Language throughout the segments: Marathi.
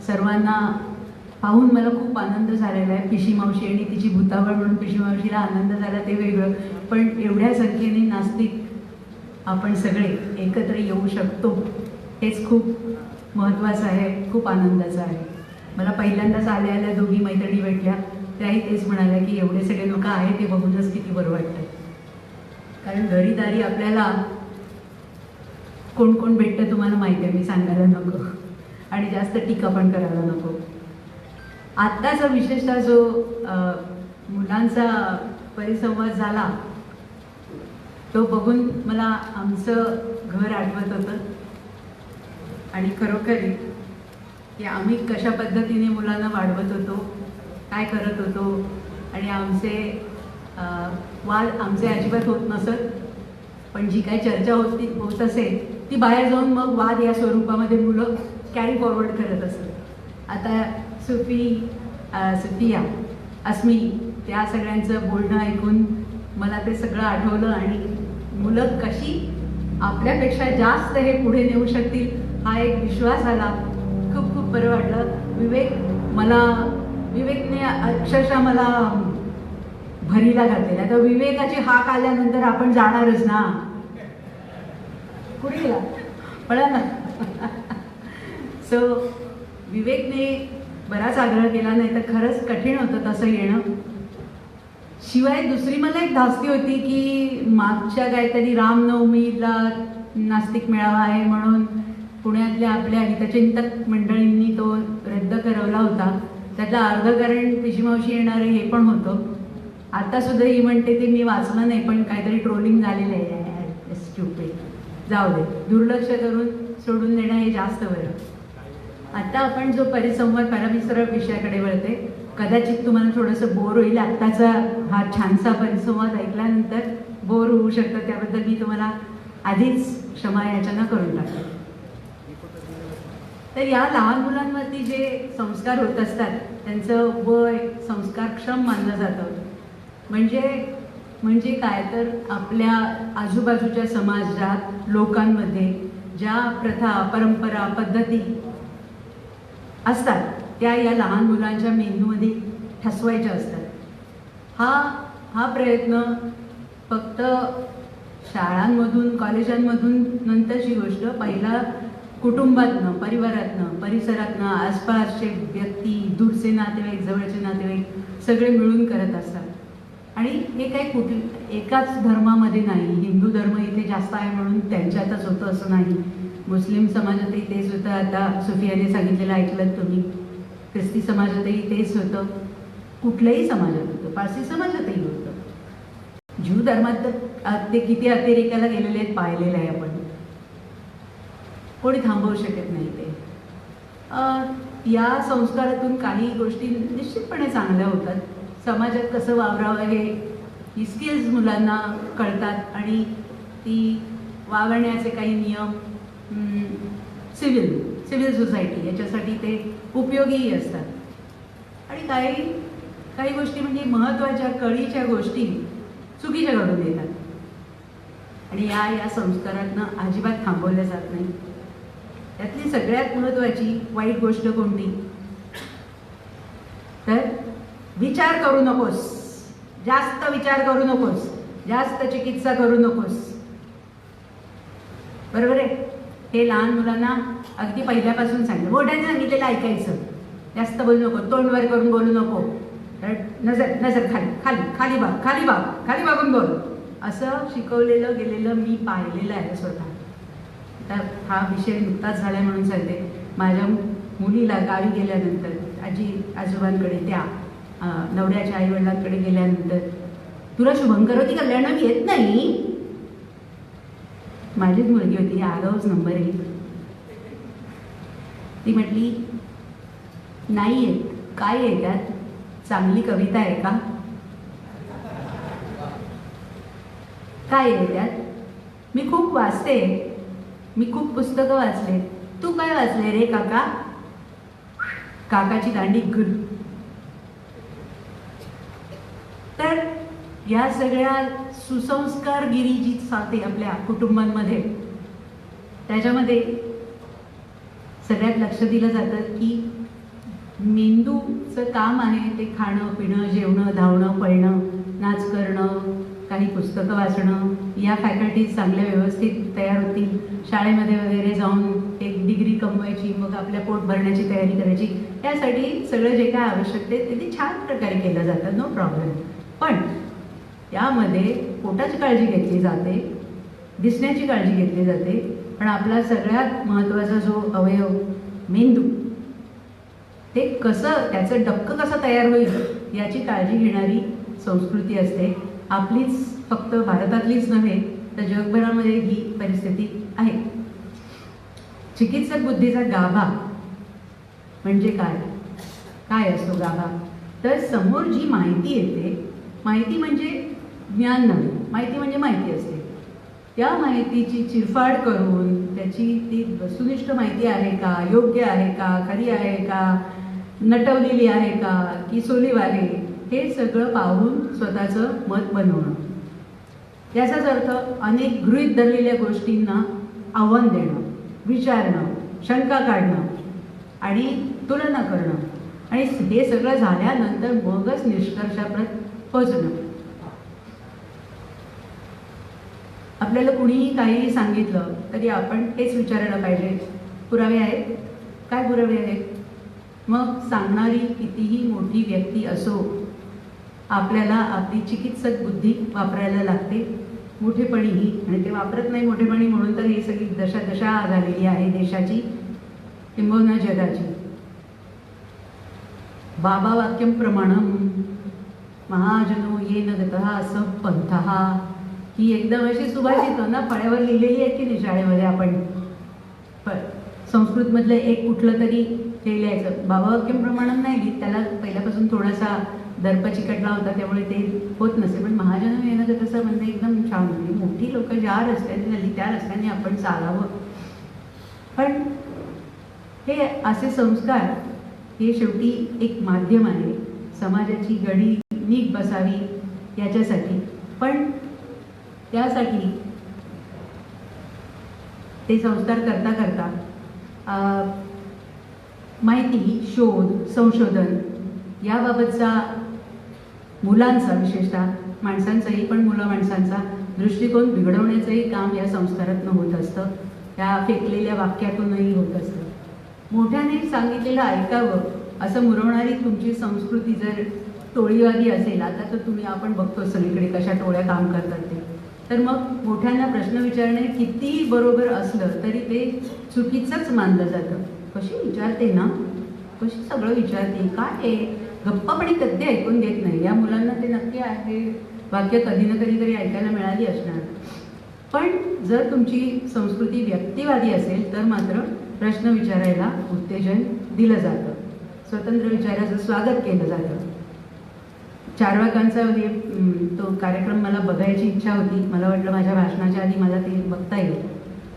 सर्वांना पाहून मला खूप आनंद झालेला आहे. पिशी मावशी आणि तिची भूतावळ म्हणून पिशी मावशीला आनंद झाला ते वेगळं, पण एवढ्या संख्येने नास्तिक आपण सगळे एकत्र येऊ शकतो हेच खूप महत्त्वाचं आहे, खूप आनंदाचं आहे. मला पहिल्यांदाच आल्या दोघी मैत्रिणी भेटल्या, त्याही तेच म्हणाल्या की एवढे सगळे लोक आहेत ते बघूनच किती बरं वाटतं. कारण घरीदारी आपल्याला कोण कोण भेटतं तुम्हाला माहिती आहे, मी सांगायला नको आणि जास्त टीका पण करायला नको. आत्ताचा विशेषतः जो मुलांचा परिसंवाद झाला तो बघून मला आमचं घर आठवत होतं आणि खरोखर की आम्ही कशा पद्धतीने मुलांना वाढवत होतो, काय करत होतो आणि आमचे वाद आमचे अजिबात होत नसत, पण जी काही चर्चा होत असेल ती बाहेर जाऊन मग वाद या स्वरूपामध्ये मुलं कॅरी फॉरवर्ड करत असत. आता सुफिया, अस्मी त्या सगळ्यांचं बोलणं ऐकून मला ते सगळं आठवलं आणि मुलं कशी आपल्यापेक्षा जास्त हे पुढे नेऊ शकतील हा एक विश्वास आला. खूप खूप बरं वाटलं. विवेकने अक्षरशः मला भरीला घातलेला. तर विवेकाची हाक आल्यानंतर आपण जाणारच ना, कुठे गेला पळा ना. सो विवेकने बराच आग्रह केला, नाही तर खरंच कठीण होतं तसं येणं. शिवाय दुसरी मला एक धास्ती होती की मागच्या काहीतरी रामनवमीला नास्तिक मेळावा आहे म्हणून पुण्यातल्या आपल्या हितचिंतक मंडळींनी तो रद्द करवला होता. त्यातलं अर्ध कारण पिशीमावशी येणार आहे हे पण होतं. आता सुद्धा ही म्हणते ते मी वाचलं नाही, पण काहीतरी ट्रोलिंग झालेलं आहे. स्टुपिड, जाऊ दे, दुर्लक्ष करून सोडून देणं हे जास्त बरं. आता आपण जो परिसंवाद परमेश्वर विषयाकडे वळते, कदाचित तुम्हाला थोडंसं बोर होईल. आत्ताचा हा छानसा परिसंवाद ऐकल्यानंतर बोर होऊ शकतं, त्याबद्दल मी तुम्हाला आधीच क्षमा याचना करून टाकते. तर या लहान मुलांवरती जे संस्कार होत असतात त्यांचं वय संस्कारक्षम मानलं जातं. म्हणजे काय तर आपल्या आजूबाजूच्या समाजात लोकांमध्ये ज्या प्रथा परंपरा पद्धती असतात त्या या लहान मुलांच्या मेंदूमध्ये ठसवायच्या असतात. हा प्रयत्न फक्त शाळांमधून कॉलेजांमधून नंतरची गोष्ट. पहिला कुटुंबातनं, परिवारातनं, परिसरातनं, आसपासचे व्यक्ती, दूरचे नातेवाईक, जवळचे नातेवाईक सगळे मिळून करत असतात. आणि हे काही एकाच धर्मामध्ये नाही. हिंदू धर्म इथे जास्त आहे म्हणून त्यांच्यातच होतं असं नाही. मुस्लिम समाजातही तेच होतं, आता सुफियाने सांगितलेलं ऐकलं तुम्ही. ख्रिस्ती समाजातही तेच होतं, कुठल्याही समाजात होतं, पारसी समाजातही होतं. ज्यू धर्मात तर ते किती अतिरेकाला गेलेले आहेत पाहिलेलं आहे आपण. कोणी थांबवू शकत नाही ते. या संस्कारातून काही गोष्टी निश्चितपणे चांगल्या होतात. समाजात कसं वावरावं ही स्किल्स मुलांना कळतात आणि ती वागण्याचे काही नियम सिव्हिल सोसायटी याच्यासाठी ते उपयोगीही असतात. आणि काही गोष्टी म्हणजे महत्त्वाच्या कळीच्या गोष्टी चुकीच्या घडून येतात आणि या संस्कारातनं अजिबात थांबवल्या जात नाही. त्यातली सगळ्यात महत्त्वाची वाईट गोष्ट कोणती तर विचार करू नकोस, जास्त विचार करू नकोस, जास्त चिकित्सा करू नकोस. बरोबर आहे. हे लहान मुलांना अगदी पहिल्यापासून सांगितलं. मोठ्याने सांगितलेलं ऐकायचं, जास्त बोलू नको, तोंड वर करून बोलू नको, नजर खाली बघून बोल, असं शिकवलेलं गेलेलं मी पाहिलेलं आहे स्वतः. तर हा विषय नुकताच झाला म्हणून सांगते. माझ्या मुलीला गावी गेल्यानंतर आजोबांकडे त्या नवऱ्याच्या आईवडिलांकडे गेल्यानंतर तुला शुभंकरोती कल्याण येत नाही. माझीच मुलगी होती, आगाऊच नंबर 1. ती म्हटली नाही येत. काय आहे त्यात? चांगली कविता आहे का? काय आहे त्यात? मी खूप वाचते, मी खूप पुस्तकं वाचले. तू काय वाचले रे काका? काकाची दांडी गुड. तर या सगळ्या सुसंस्कारगिरी जी चालते आपल्या कुटुंबांमध्ये त्याच्यामध्ये सगळ्यात लक्ष दिलं जातं की मेंदूचं काम आहे ते खाणं पिणं जेवणं धावणं पळणं नाच करणं काही पुस्तकं वाचणं. या फॅकल्टीज चांगल्या व्यवस्थित तयार होतील, शाळेमध्ये वगैरे जाऊन एक डिग्री कमवायची, मग आपल्या पोट भरण्याची तयारी करायची, त्यासाठी सगळं जे काय आवश्यक ते छान प्रकारे केलं जातं, नो प्रॉब्लेम. पण त्यामध्ये पोटाची काळजी घेतली जाते, दिसण्याची काळजी घेतली जाते, पण आपला सगळ्यात महत्त्वाचा जो अवयव मेंदू, ते कसं त्याचं डक्क कसं तयार होईल याची काळजी घेणारी संस्कृती असते. आपलीच फक्त भारतातलीच नव्हे तर जगभरामध्ये ही परिस्थिती आहे. चिकित्सक बुद्धीचा गाभा म्हणजे काय? काय असतो गाभा? तर समोर जी माहिती येते, माहिती म्हणजे ज्ञान नव्हे, माहिती म्हणजे माहिती असते. त्या माहितीची चिरफाड करून त्याची ती वस्तुनिष्ठ माहिती आहे का, योग्य आहे का, खरी आहे का, नटवलेली आहे का की सोलीव आहे, हे सगळं पाहून स्वतःचं मत बनवणं. याचाच अर्थ अनेक गृहीत धरलेल्या गोष्टींना आव्हान देणं, विचारणं, शंका काढणं आणि तुलना करणं, आणि हे सगळं झाल्यानंतर मगच निष्कर्षाप्रत पोहोचणं. आपल्याला कुणीही काहीही सांगितलं तरी आपण हेच विचारायला पाहिजे, पुरावे आहेत? काय पुरावे आहेत? मग सांगणारी कितीही मोठी व्यक्ती असो, आपल्याला आपली चिकित्सक बुद्धी वापरायला लागते, मोठेपणीही. आणि ते वापरत नाही मोठेपणी म्हणून तर ही सगळी दशा झालेली आहे देशाची किंबहुना जगाची. बाबा वाक्यम प्रमाणम महाजनो येन गतः स पंथः, ही एकदम अशी सुभाषित ना फळ्यावर लिहिलेली आहे की नाही शाळेमध्ये आपण. पण संस्कृतमधलं एक कुठलं तरी ते लिहायचं. बाबा वाक्यम प्रमाणम नाही लिहित, त्याला पहिल्यापासून थोडासा दर्प चिकटला होता त्यामुळे ते होत नसे. पण महाजन येणं तसं म्हणजे एकदम छान होते. मोठी लोक ज्या रस्त्याने झाली त्या रस्त्याने आपण चालावं. पण हे असे संस्कार हे शेवटी एक माध्यम आहे समाजाची गडी नीट बसावी याच्यासाठी. पण त्यासाठी ते संस्कार करता करता माहिती, शोध, संशोधन याबाबतचा मुलांचा, विशेषतः माणसांचाही पण मुलं माणसांचा दृष्टिकोन बिघडवण्याचंही काम या संस्कारातून होत असतं, त्या फेकलेल्या वाक्यातूनही होत असतं. मोठ्याने सांगितलेलं ऐकावं असं मुरवणारी तुमची संस्कृती जर टोळीवादी असेल, आता तर तुम्ही आपण बघतो सगळीकडे कशा टोळ्या काम करतात ते, तर मग मोठ्यांना प्रश्न विचारणे कितीही बरोबर असलं तरी ते चुकीचंच मानलं जातं. कशी विचारते ना, कशी सगळं विचारते, काय आहे, गप्पापणे कधी ऐकून घेत नाही. या मुलांना ते नक्की आहे वाक्य कधी ना कधीतरी ऐकायला मिळाली असणार. पण जर तुमची संस्कृती व्यक्तिवादी असेल तर मात्र प्रश्न विचारायला उत्तेजन दिलं जातं, स्वतंत्र विचाराचं स्वागत केलं जातं. चार्वाकांचा तो कार्यक्रम मला बघायची इच्छा होती. मला वाटलं माझ्या भाषणाच्या आधी मला ते बघता येईल.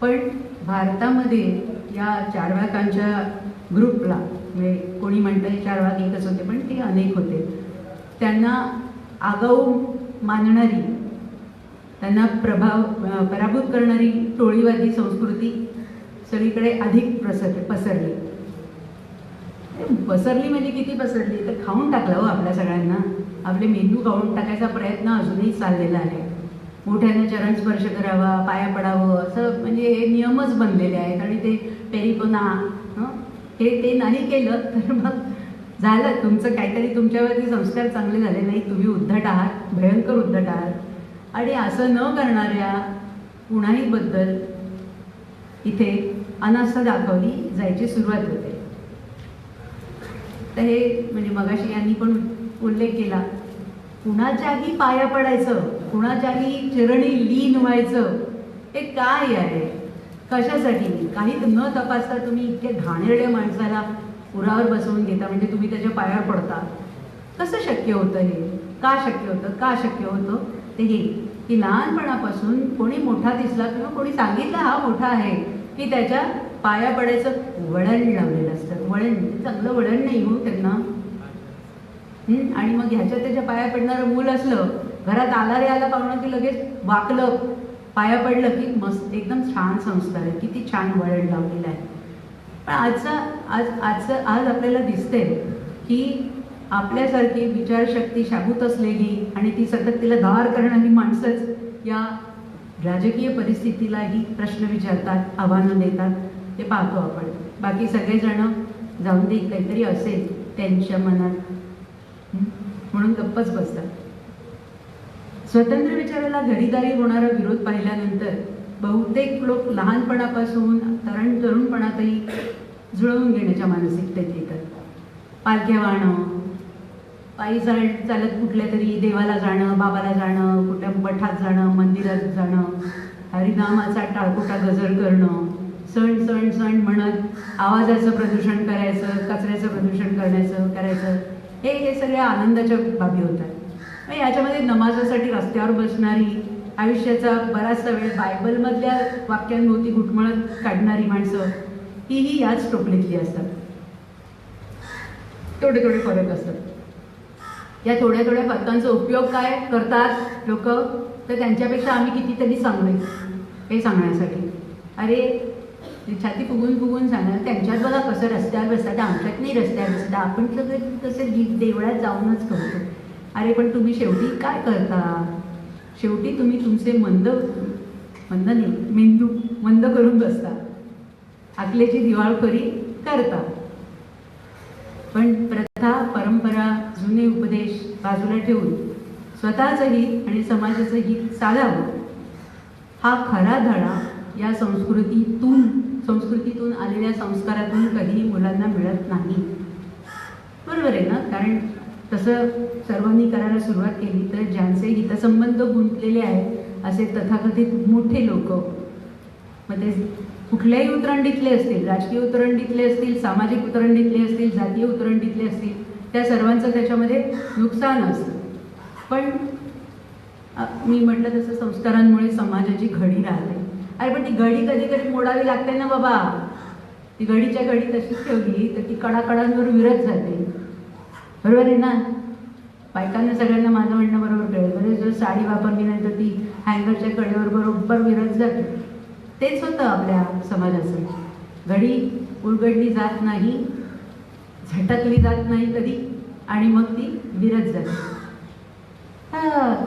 पण भारतामध्ये या चार्वाकांच्या ग्रुपला, म्हणजे कोणी म्हणतं चार्वाक एकच होते पण ते अनेक होते, त्यांना आगाऊ मानणारी, त्यांना पराभूत करणारी टोळीवादी संस्कृती सगळीकडे अधिक पसरली. पसरली म्हणजे किती पसरली तर खाऊन टाकलं हो आपल्या सगळ्यांना. आपले मेंदू खाऊन टाकायचा प्रयत्न अजूनही चाललेला आहे. मोठ्याने चरण स्पर्श करावा, पाया पडावं असं म्हणजे हे नियमच बनलेले आहेत. आणि ते पेरिकोना ते नाही केलं तर मग झालं तुमचं काहीतरी, तुमच्यावरती संस्कार चांगले झाले नाही, तुम्ही उद्धट आहात, भयंकर उद्धट आहात. आणि असं न करणाऱ्या कुणाही बद्दल इथे अनास्था दाखवली जायची सुरुवात होते. तर हे म्हणजे मगाशी यांनी पण उल्लेख केला, कुणाच्याही पाया पडायचं, कुणाच्याही चरणी लीन व्हायचं, हे काय आहे, कशासाठी? काही न तपासता तुम्ही इतक्या घाणेरड्या माणसाला उरावर बसवून घेता, म्हणजे तुम्ही त्याच्या पायावर पडता. कसं शक्य होतं हे? का शक्य होतं? का शक्य होतं ते हे की लहानपणापासून कोणी मोठा दिसला किंवा कोणी सांगितलं हा मोठा आहे की त्याच्या पाया पडायचं वळण लावलेलं असतं. वळण चांगलं वळण नाही हो त्यांना. आणि मग ह्याच्या त्याच्या पाया पडणारं मूल असलं, घरात आला रे आला पाहुणं की लगेच वाकलं, पाया पडलं की मस्त एकदम छान संस्कार आहे, किती छान वळण लावलेलं आहे. पण आज आपल्याला दिसतंय की आपल्यासारखी विचारशक्ती शाबूत असलेली आणि ती सतत तिला धार करणारी माणसंच या राजकीय परिस्थितीलाही प्रश्न विचारतात, आव्हानं देतात. ते पाहतो आपण. बाकी सगळेजण जाऊन दे, काहीतरी असेल त्यांच्या मनात म्हणून गप्पच बसतात. स्वतंत्र विचाराला घरीदारी होणारा विरोध पाहिल्यानंतर बहुतेक लोक लहानपणापासून तरुणपणातही जुळवून घेण्याच्या मानसिकतेत येतात. पालख्या वाहणं, पायी चालत कुठल्या तरी देवाला जाणं, बाबाला जाणं, कुठल्या मठात जाणं, मंदिरात जाणं, हरिनामाचा टाळकोटा गजर करणं, सण सण सण म्हणत आवाजाचं प्रदूषण करायचं, कचऱ्याचं प्रदूषण करायचं, हे सगळ्या आनंदाच्या बाबी होतात. याच्यामध्ये नमाजासाठी रस्त्यावर बसणारी, आयुष्याचा बराचसा वेळ बायबलमधल्या वाक्यांभोवती घुटमळत काढणारी माणसं ही याच टोपलीतली असतात. थोडे फरक असतात. या थोड्या फरकांचा उपयोग काय करतात लोक, तर त्यांच्यापेक्षा आम्ही कितीतरी चांगले हे सांगण्यासाठी. अरे छाती फुगून सांगणार, त्यांच्यात बघा कसं रस्त्यावर बसतात, आमच्यात नाही रस्त्यावर बसतात, आपण सगळे कसं देवळात जाऊनच करतो. अरे पण तुम्ही शेवटी काय करता? शेवटी तुम्ही तुमचे मेंदू मंद करून बसता, अकलेची दिवाळखोरी करता. पण प्रथा, परंपरा, जुने उपदेश बाजूला ठेवून स्वतःचं हित आणि समाजाचं हित साधावं, हा खरा धडा या संस्कृतीतून आलेल्या संस्कारातून कधीही मुलांना मिळत नाही. बरोबर आहे ना? कारण तसं सर्वांनी करायला सुरुवात केली तर ज्यांचे हितसंबंध गुंतलेले आहेत असे तथाकथित मोठे लोक, मग ते कुठल्याही उतरंडीतले असतील, राजकीय उतरंडीतले असतील, सामाजिक उतरंडीतले असतील, जातीय उतरंडीतले असतील, त्या सर्वांचं त्याच्यामध्ये नुकसान असतं. पण मी म्हटलं तसं संस्कारांमुळे समाजाची घडी राहते. अरे पण ती घडी कधी कधी मोडावी लागते ना बाबा. ती घडीच्या घडी तशीच ठेवली तर ती कडाकडांवर विरत जाते. बरोबर आहे ना? बायकांना सगळ्यांना माझं म्हणणं बरोबर कळेल. म्हणजे जर साडी वापरली नाही तर ती हँगरच्या कडेवर बरोबर विरत जाते. तेच होतं आपल्या समाजाचं. घडी उलगडली जात नाही, झटकली जात नाही कधी, आणि मग ती विरत जाते.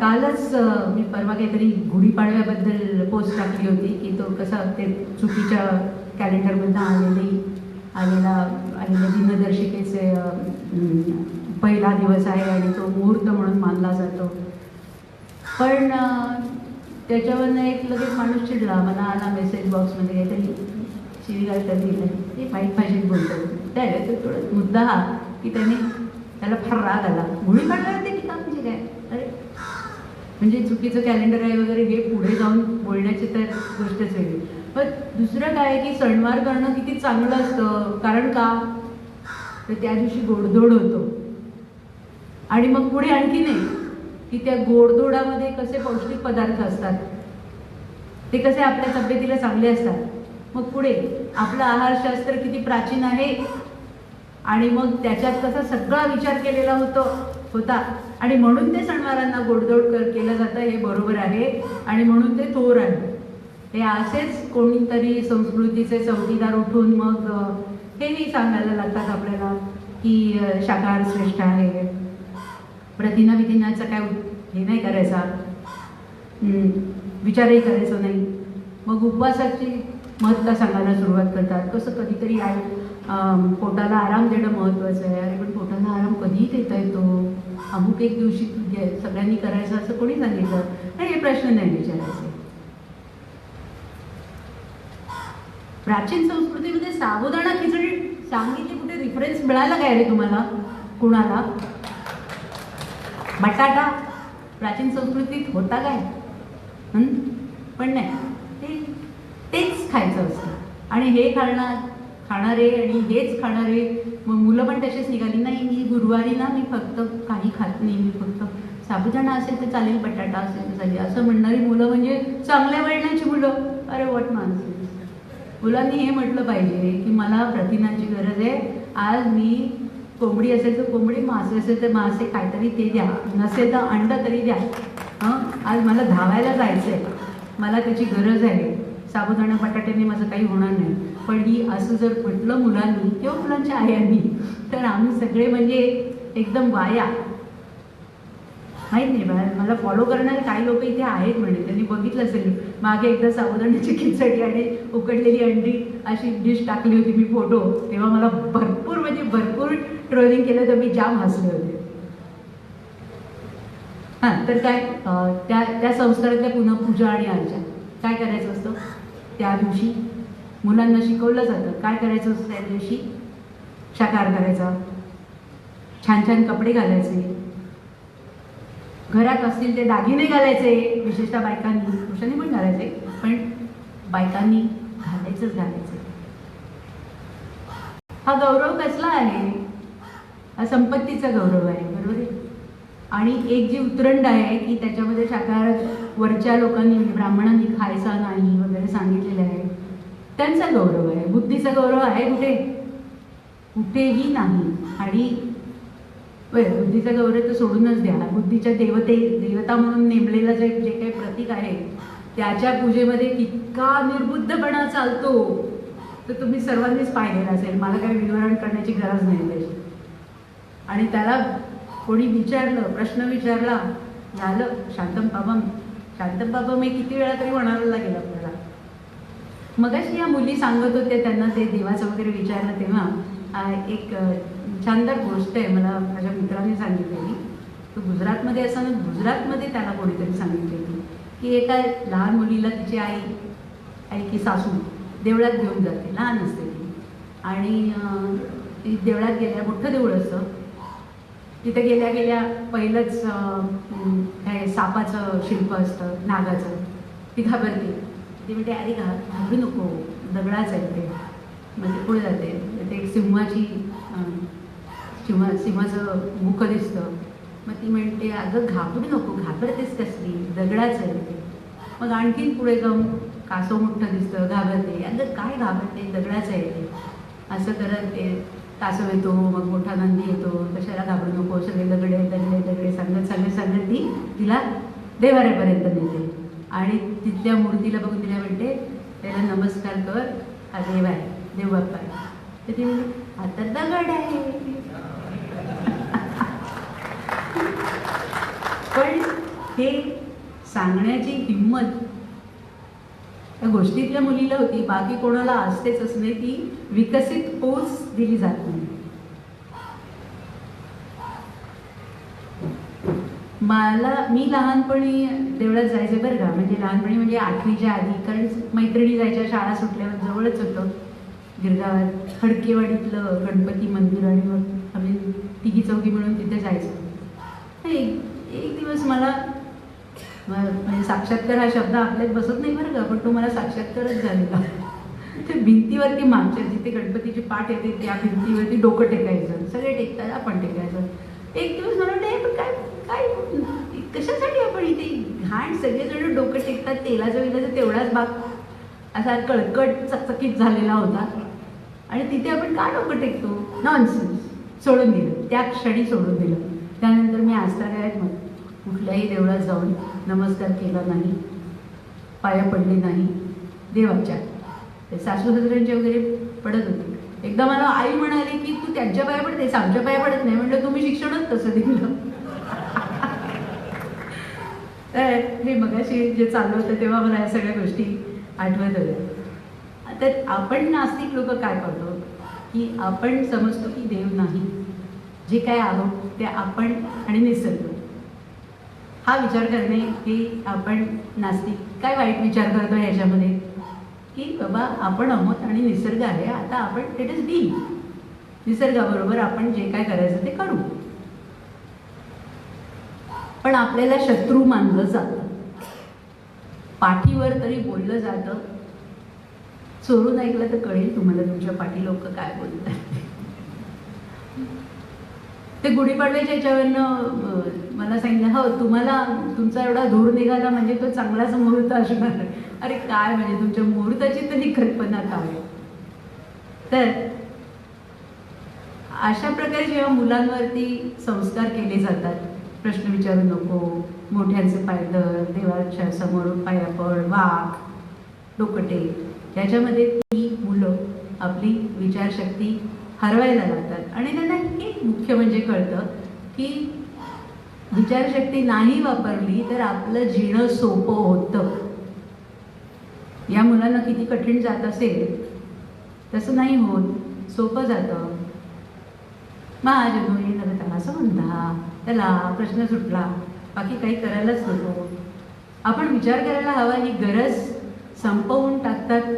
कालच मी परवा काहीतरी गुढीपाडव्याबद्दल पोस्ट टाकली होती की तो कसा ते चुकीच्या कॅलेंडरमधून आलेल्या दिनदर्शिकेचे पहिला दिवस आहे आणि तो मुहूर्त म्हणून मानला जातो. पण त्याच्यावरनं एक लगेच माणूस चिडला. मला आला मेसेज बॉक्समध्ये काहीतरी शिवीगाळ तर दिलं, ते वाईट भाषेत बोलतो. त्यावेळेस तो थोडं मुद्दा हा की त्याला फार राग आला. गुढीपाडव्यावर ते की म्हणजे काय, अरे म्हणजे चुकीचं कॅलेंडर आहे वगैरे, हे पुढे जाऊन बोलण्याची तर गोष्टच वेगळी. पण दुसरं काय की सणवार करणं किती चांगलं असतं. कारण का, तर त्या दिवशी गोडधोड होतो. आणि मग पुढे आणखी नाही की त्या गोडधोडामध्ये कसे पौष्टिक पदार्थ असतात, ते कसे आपल्या तब्येतीला चांगले असतात. मग पुढे आपलं आहारशास्त्र किती प्राचीन आहे आणि मग त्याच्यात कसा सगळा विचार केलेला होता आणि म्हणून ते सणवारांना गोडधोड केलं जातं. हे बरोबर आहे आणि म्हणून ते थोर आहे. हे असेच कोणीतरी संस्कृतीचे चौकीदार उठून मग हेही सांगायला लागतात आपल्याला की शाकाहार श्रेष्ठ आहे, प्रथिना विधिनाचा काय हे नाही करायचा, विचारही करायचा नाही. मग उपवासाची महत्त्व सांगायला सुरुवात करतात. कसं कधीतरी पोटाला आराम देणं महत्त्वाचं आहे. अरे पण पोटाला आराम कधीही देता येतो, अमुक एक दिवशी सगळ्यांनी करायचं असं कोणी सांगितलं नाही. हे प्रश्न नाही विचारायचे. प्राचीन संस्कृतीमध्ये साबुदाणा खिचडी सांगितली, कुठे रेफरन्स मिळाला काय रे तुम्हाला कुणाला? बटाटा प्राचीन संस्कृतीत होता काय? पण नाही, तेच खायचं असतं. आणि हे खाणारे आणि हेच खाणारे मग मुलं पण तसेच निघाली. नाही, मी गुरुवारी ना मी फक्त काही खात नाही, मी फक्त साबुदाणा असेल तर चालेल, बटाटा असेल तर चालेल असं म्हणणारी मुलं म्हणजे चांगल्या वळणाची मुलं. अरे वॉट नॉनसेन्स. मुलांनी हे म्हटलं पाहिजे की मला प्रथिनाची गरज आहे. आज मी कोंबडी असेल तर कोंबडी, मासे असेल तर मासे, काहीतरी ते द्या, नसेल तर अंडं तरी द्या. आज मला धावायला जायचं आहे, मला त्याची गरज आहे. साबुदाणा बटाट्याने माझं काही होणार नाही. पण ही असं जर म्हटलं मुलांनी किंवा मुलांच्या आयांनी तर आम्ही सगळे म्हणजे एकदम वाया. माहीत नाही, मला फॉलो करणारे काही लोक इथे आहेत म्हणे, त्यांनी बघितलं असेल. मागे एकदा साबुदाण्याची खिचडी आणि उकडलेली अंडी अशी डिश टाकली होती मी फोटो, तेव्हा मला भरपूर म्हणजे भरपूर ट्रोलिंग केलं, तर मी जाम हसले होते. हां, तर काय त्या संस्कारातल्या पुन्हा पूजा आणि अर्चा काय करायचं असतं त्या दिवशी मुलांना शिकवलं जातं. काय करायचं असतं त्या दिवशी? शाकाहार करायचा, छान छान कपडे घालायचे, घरात असतील ते दागिने घालायचे, विशेषतः बायकांनी, पुरुषांनी पण घालायचे, पण बायकांनी घालायचं. हा गौरव कसला आहे? हा संपत्तीचा गौरव आहे, बरोबर आहे. आणि एक जी उतरंड आहे की त्याच्यामध्ये शाकाहार वरच्या लोकांनी ब्राह्मणांनी खायचा नाही वगैरे सांगितलेलं आहे, त्यांचा गौरव आहे. बुद्धीचा गौरव आहे कुठेही नाही. आणि बुद्धीचा गौरव तर सोडूनच द्या, बुद्धीच्या देवता म्हणून नेमलेलं जे काही प्रतीक आहे त्याच्या पूजेमध्ये इतका निर्बुद्धपणा चालतो तर तुम्ही सर्वांनीच पाहिलेलं असेल. मला काही विवरण करण्याची गरज नाही त्याची. आणि त्याला कोणी विचारलं, प्रश्न विचारला, झालं शांतम पापम हे किती वेळा तरी म्हणायला लागेल आपल्याला. मगाशी या मुली सांगत होते, त्यांना ते देवाचं वगैरे विचारलं तेव्हा एक छानदार गोष्ट आहे मला माझ्या मित्राने सांगितलेली. तो गुजरातमध्ये असताना गुजरातमध्ये त्याला कोणीतरी सांगितलेली की एका लहान मुलीला तिची आई की सासू देवळात घेऊन जाते, लहान असते ती, आणि ती देवळात गेल्या, मोठं देऊळ असतं, तिथे गेल्या पहिलंच काय सापाचं शिल्प असतं, नागाचं. ती घाबरते, ती म्हणते अरे घाबरू नको, दगडाच आहे ते. म्हणजे पुढे जाते, ते एक सिंहाचं मुख दिसतं. मग ती म्हणते अगं घाबरू नको, घाबरतेस कसली, दगडाच आहे ते. मग आणखीन पुढे जाऊन कासव मोठं दिसतं, घाबरते, अगं काय घाबरते, दगडाच आहे ते. असं करत ते कासव येतो, मग मोठा नंदी येतो, कशाला घाबरू नको, सगळे दगडे सांगत ती तिला देवाऱ्यापर्यंत नेते. आणि तिथल्या मूर्तीला बघून तिला म्हणते त्याला नमस्कार कर, हा देव आहे, देव बाप्पा आहे. तर ती म्हणते आता दगड आहे. पण हे सांगण्याची हिंमत त्या गोष्टीतल्या मुलीला होती, बाकी कोणाला असतेच असणे. ती विकसित पोच दिली जात नाही. मी लहानपणी देवळात जायचे बरं का, म्हणजे लहानपणी म्हणजे 8वीच्या आधी, कारण मैत्रिणी जायच्या शाळा सुटल्यावर, जवळच होतं गिरगावात, खडकेवाडीतलं गणपती मंदिर, आणि मग आम्ही तिघी चौघी मिळून तिथे जायचो. एक दिवस मला म्हणजे साक्षात्कार हा शब्द आपल्यात बसत नाही बरं का, पण तो मला साक्षात्कारच झालेला. ते भिंतीवरती मागच्या जिथे गणपतीची पाठ येते त्या भिंतीवरती डोकं टेकायचं, सगळे टेकतात, आपण टेकायचं. एक दिवस मला वाटतं काय काय कशासाठी आपण इथे घाण सगळेजण डोकं टेकतात, तेलाचा विलाचा तेवढाच भाग असा कळकट चकचकीत झालेला होता, आणि तिथे आपण का डोकं टेकतो? नॉनसेन्स. सोडून दिलं, त्या क्षणी सोडून दिलं. त्यानंतर मी आजतागायत मग कुठल्याही देवळात जाऊन नमस्कार केला नाही, पाया पडले नाही देवाच्या. ते सासू सासऱ्यांचे वगैरे पडत होते. एकदा मला आई म्हणाली की तू त्यांच्या पाया पडतेस, आमच्या पाया पडत नाही. म्हटलं तुम्ही शिक्षणच तसं दिलं. तर हे मगाशी जे चालू होतं तेव्हा मला या सगळ्या गोष्टी आठवत होत्या. तर आपण नास्तिक लोक काय करतो की आपण समजतो की देव नाही, जे काय आहोत ते आपण आणि निसर्ग, हा विचार करणे की आपण नास्तिक. काय वाईट विचार करतो ह्याच्यामध्ये की बाबा आपण आहोत आणि निसर्ग आहे, आता आपण इट इज बी, निसर्गाबरोबर आपण जे काय करायचं ते करू. पण आपल्याला शत्रू मानलं जातं, पाठीवर तरी बोललं जातं. चोरून ऐकलं तर कळेल तुम्हाला तुमच्या पाठी लोक काय बोलतात. ते गुढीपाडव्याच्या याच्यावरनं मला सांगितलं, हो तुम्हाला तुमचा एवढा धूर निघाला म्हणजे तो चांगलाच मुहूर्त असणार. अरे काय म्हणजे तुमच्या मुहूर्ताची तरी कल्पना काय. तर अशा प्रकारे जेव्हा मुलांवरती संस्कार केले जातात, प्रश्न विचारू नको, मोठ्यांचे पाय धर, देवाच्या समोर पाया पड, वाक, डोकं टेक, याच्यामध्ये ती मुलं आपली विचारशक्ती हरवायला लागतात. आणि त्यांना हे मुख्य म्हणजे कळतं की विचारशक्ती नाही वापरली तर आपलं जीणं सोपं होतं. या मुलांना किती कठीण जात असेल तसं नाही होत, सोपं जातं. माझ्या त्याला असं म्हणता, त्याला प्रश्न सुटला, बाकी काही करायलाच नको. आपण विचार करायला हवा ही गरज संपवून टाकतात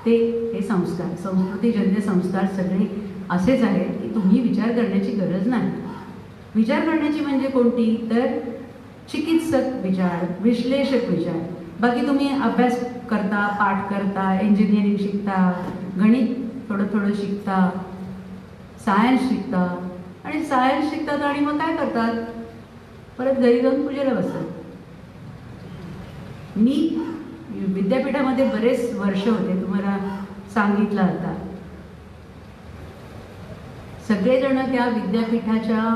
ते हे संस्कार, संस्कृतीजन्य संस्कार सगळे असेच आहेत की तुम्ही विचार करण्याची गरज नाही. विचार करण्याची म्हणजे कोणती तर चिकित्सक विचार, विश्लेषक विचार. बाकी तुम्ही अभ्यास करता, पाठ करता, इंजिनिअरिंग शिकता, गणित थोडं थोडं शिकता, सायन्स शिकता, आणि सायन्स शिकतात आणि मग काय करतात, परत घरी जाऊन पूजेला बसतात. मी विद्यापीठामध्ये बरेच वर्ष होते, तुम्हाला सांगितलं आता. सगळेजण त्या विद्यापीठाच्या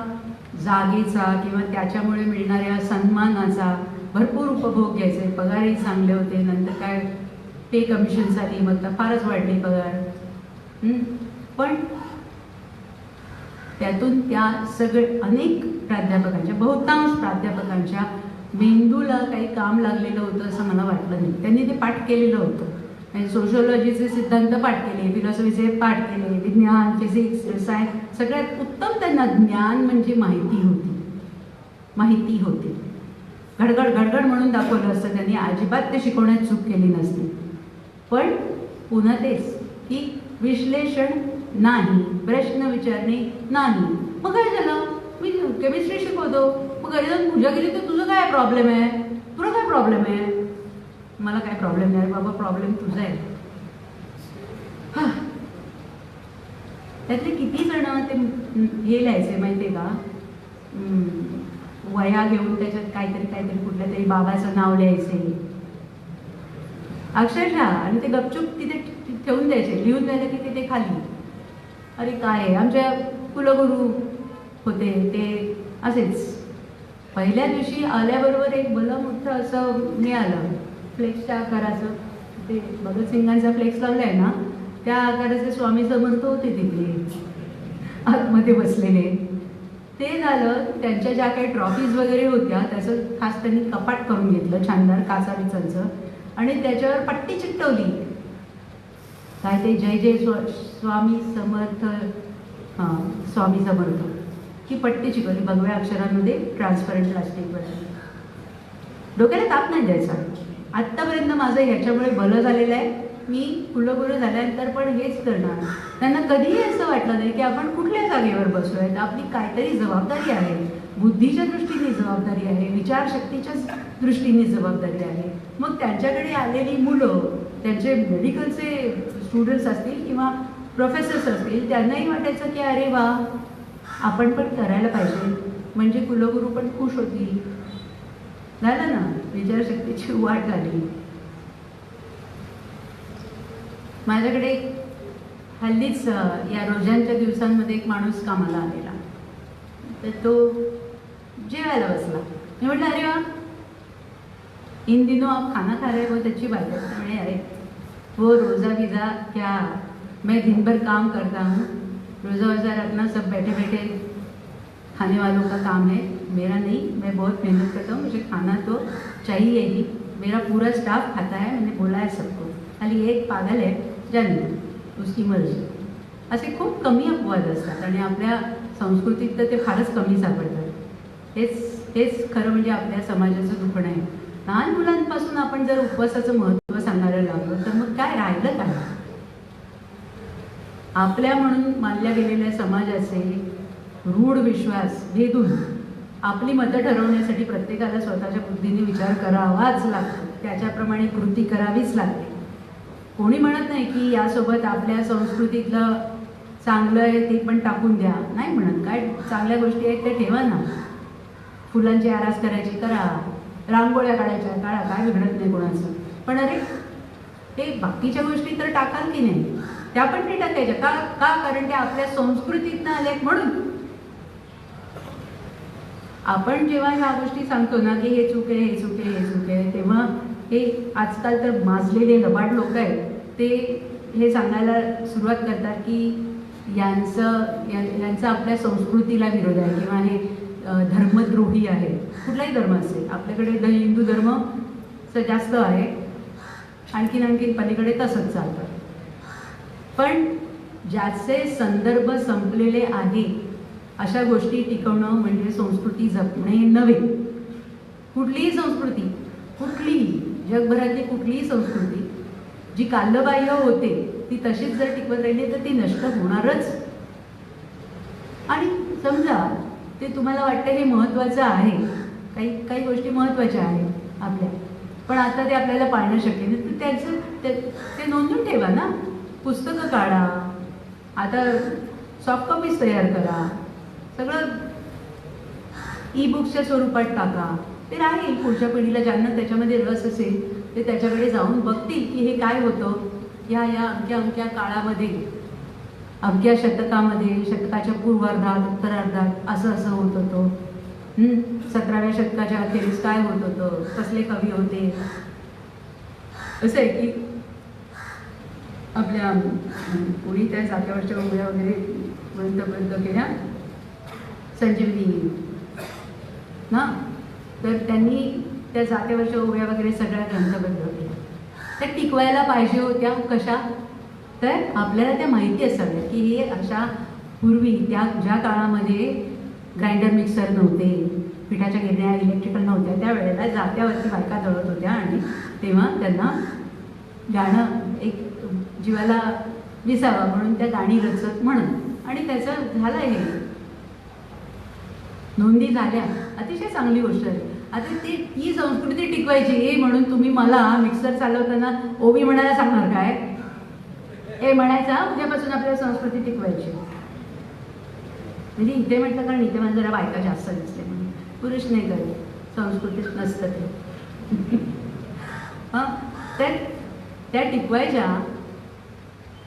जागेचा किंवा त्याच्यामुळे मिळणाऱ्या सन्मानाचा भरपूर उपभोग घ्यायचे. पगारही चांगले होते, नंतर काय पे कमिशन झाली, मग तर फारच वाढली पगार. पण त्यातून त्या सगळे अनेक प्राध्यापकांच्या, बहुतांश प्राध्यापकांच्या मेंदूला काही काम लागलेलं होतं असं मला वाटलं नाही. त्यांनी ते पाठ केलेलं होतं. सोशिओलॉजीचे सिद्धांत पाठ केले, फिलॉसॉफीचे पाठ केले, विज्ञान, फिजिक्स, सायन्स, सगळ्यात उत्तम त्यांना ज्ञान म्हणजे माहिती होती. माहिती होती. घडघड घडघड म्हणून दाखवलं असतं त्यांनी, अजिबात ते शिकवण्यात चूक केली नसती. पण पुन्हा तेच की विश्लेषण नाही, प्रश्न विचारणे नाही. मग काय झालं, मी केमिस्ट्री शिकवतो, मग घरी जाऊन पूजा केली तर तुझं काय प्रॉब्लेम आहे, तुला काय प्रॉब्लेम आहे. मला काय प्रॉब्लेम नाही बाबा, प्रॉब्लेम तुझा आहे. त्यातले किती जण ते हे लिहायचे माहिती आहे का, वया घेऊन त्याच्यात काहीतरी काहीतरी कुठल्या तरी बाबाचं नाव लिहायचे अक्षरशः, आणि ते गपचूप तिथे ठेवून द्यायचे. लिहून द्यायला की तिथे खाली. अरे काय, आमच्या कुलगुरू होते ते असेच. पहिल्या दिवशी आल्याबरोबर एक भलं मोठं असं मिळालं, फ्लेक्सच्या आकाराचं. ते भगतसिंगांचा फ्लेक्स लावला आहे ना, त्या आकाराचे स्वामी समर्थ होते तिथे आतमध्ये बसलेले. ते झालं. त्यांच्या ज्या काही ट्रॉफीज वगैरे होत्या त्याचं खास त्यांनी कपाट करून घेतलं, छानदार काचाविचांचं, आणि त्याच्यावर पट्टी चिकटवली. काय ते जय जय स्वामी समर्थ, हां स्वामी समर्थ, ही पट्टी चिकटवली भगव्या अक्षरांमध्ये, ट्रान्सपरंट प्लास्टिकवर. डोक्याला ताप नाही द्यायचा. आत्तापर्यंत माझं ह्याच्यामुळे भलं झालेलं आहे. मी कुलगुरू झाल्यानंतर पण हेच करणार. त्यांना कधीही असं वाटलं नाही की आपण कुठल्या जागेवर बसलो आहे. आपली काहीतरी जबाबदारी आहे, बुद्धीच्या दृष्टीने जबाबदारी आहे, विचारशक्तीच्या दृष्टीने जबाबदारी आहे. मग त्यांच्याकडे आलेली मुलं, त्यांचे मेडिकलचे स्टुडंट्स असतील किंवा प्रोफेसर्स असतील, त्यांनाही वाटायचं की अरे वा, आपण पण करायला पाहिजे, म्हणजे कुलगुरू पण खुश होतील. झालं ना, विचारशक्तीची वाट लागली. माझ्याकडे हल्लीच या रोजांच्या दिवसांमध्ये एक माणूस कामाला आलेला, तर तो जेवायला बसला. मी म्हटलं अरे वा, इन दिनों आप खाना खा रहे हो, बहुत अच्छी बात है. म्हणे अरे वो रोज़ा वीज़ा क्या, मैं दिन भर काम करता हूँ, रोज़ा वज़ा रखना सब बैठे बैठे खाने वालों का काम है, मेरा नहीं. मैं बहुत मेहनत करता हूँ, मुझे खाना तो चाहिए ही. मेरा पूरा स्टाफ खाता है, मैंने बोला है सबको. खाली एक पागल है, जाने उसकी मर्जी. असे खूप कमी अपवाद असतात आणि आपल्या संस्कृतीत तर ते फारच कमी सापडतात. हेच खरं म्हणजे आपल्या समाजाचं दुखणं आहे. लहान मुलांपासून आपण जर उपवासाचं महत्त्व सांगायला लागलो तर मग काय राहिलं काय. आपल्या म्हणून मानल्या गेलेल्या समाजाचे रूढ विश्वास भेदून आपली मतं ठरवण्यासाठी प्रत्येकाला स्वतःच्या बुद्धीने विचार करावाच लागतो, त्याच्याप्रमाणे कृती करावीच लागते. कोणी म्हणत नाही की यासोबत आपल्या संस्कृतीतलं चांगलं आहे ते पण टाकून द्या, नाही म्हणत. काय चांगल्या गोष्टी आहेत ते ठेवा ना. फुलांची आरास करायची करा, रांगोळ्या काढायच्या काढा, काय बिघडत नाही कोणाचं. पण अरे ते बाकीच्या गोष्टी तर टाकाल की नाही, त्या पण ते टाकायच्या का का कारण त्या आपल्या संस्कृतीतनं आल्यात म्हणून. आपण जेव्हा ह्या गोष्टी सांगतो ना की हे चूक आहे, हे चूक आहे, हे चूक आहे, तेव्हा हे आजकाल तर माजलेले लबाड लोक आहेत ते हे सांगायला सुरुवात करतात की यांचा आपल्या संस्कृतीला विरोध आहे किंवा हे धर्मद्रोही आहे. कुठलाही धर्म असेल, आपल्याकडे हिंदू धर्म जास्त आहे, आणखीन पलीकडे तसंच चालतं. पण ज्याचे संदर्भ संपलेले आहे अशा गोष्टी टिकवणं म्हणजे संस्कृती जपणे नव्हे. कुठलीही संस्कृती, कुठलीही जगभरातली कुठलीही संस्कृती जी कालबाह्य होते ती तशीच जर टिकवत राहिली तर ती नष्ट होणारच. आणि समजा ते तुम्हाला वाटतं हे महत्त्वाचं आहे, काही गोष्टी महत्त्वाच्या आहेत आपल्या, पण आता ते आपल्याला पाळणं शक्य नाही, तर त्याचं ते नोंदून ठेवा ना. पुस्तकं काढा, आता सॉफ्ट कॉपीज तयार करा, सगळं ई-बुक्सच्या स्वरूपात टाका. ते राहील पुढच्या पिढीला, ज्यांना त्याच्यामध्ये रस असेल ते त्याच्याकडे जाऊन बघतील की हे काय होतं या अमक्या काळामध्ये, अमक्या शतकामध्ये, शतकाच्या पूर्वार्धात, उत्तरार्धात असं होत होतं. 17व्या शतकाच्या अखेरीस काय होत होतं, कसले कवी होते. असं आहे की आपल्या कोणी त्या जात्यावरच्या उभ्या वगैरे ग्रंथ केल्या, संजीवनी ना, तर त्यांनी त्या जात्यावरच्या उभ्या वगैरे सगळ्या ग्रंथबद्ध केल्या. त्या टिकवायला पाहिजे होत्या. कशा? तर आपल्याला त्या माहिती असाव्या की हे अशा पूर्वी ज्या काळामध्ये ग्राइंडर मिक्सर नव्हते, पिठाच्या गिरण्या इलेक्ट्रिकल नव्हत्या, त्यावेळेला जात्यावरती बायका दळत होत्या आणि तेव्हा त्यांना गाणं एक जीवाला विसावा म्हणून त्या गाणी रचत म्हणत, आणि त्याचं झालं हे नोंदी झाल्या. अतिशय चांगली गोष्ट आहे. आता ती संस्कृती टिकवायची म्हणून तुम्ही मला मिक्सर चालवताना ओवी म्हणायला सांगणार काय? हे म्हणायचा उद्यापासून आपल्याला संस्कृती टिकवायची. म्हणजे इथे म्हटलं कारण इथे मला जरा बायका जास्त दिसले म्हणून, पुरुष नाही करत, संस्कृतीत नसतं ते. हां, तर त्या टिकवायच्या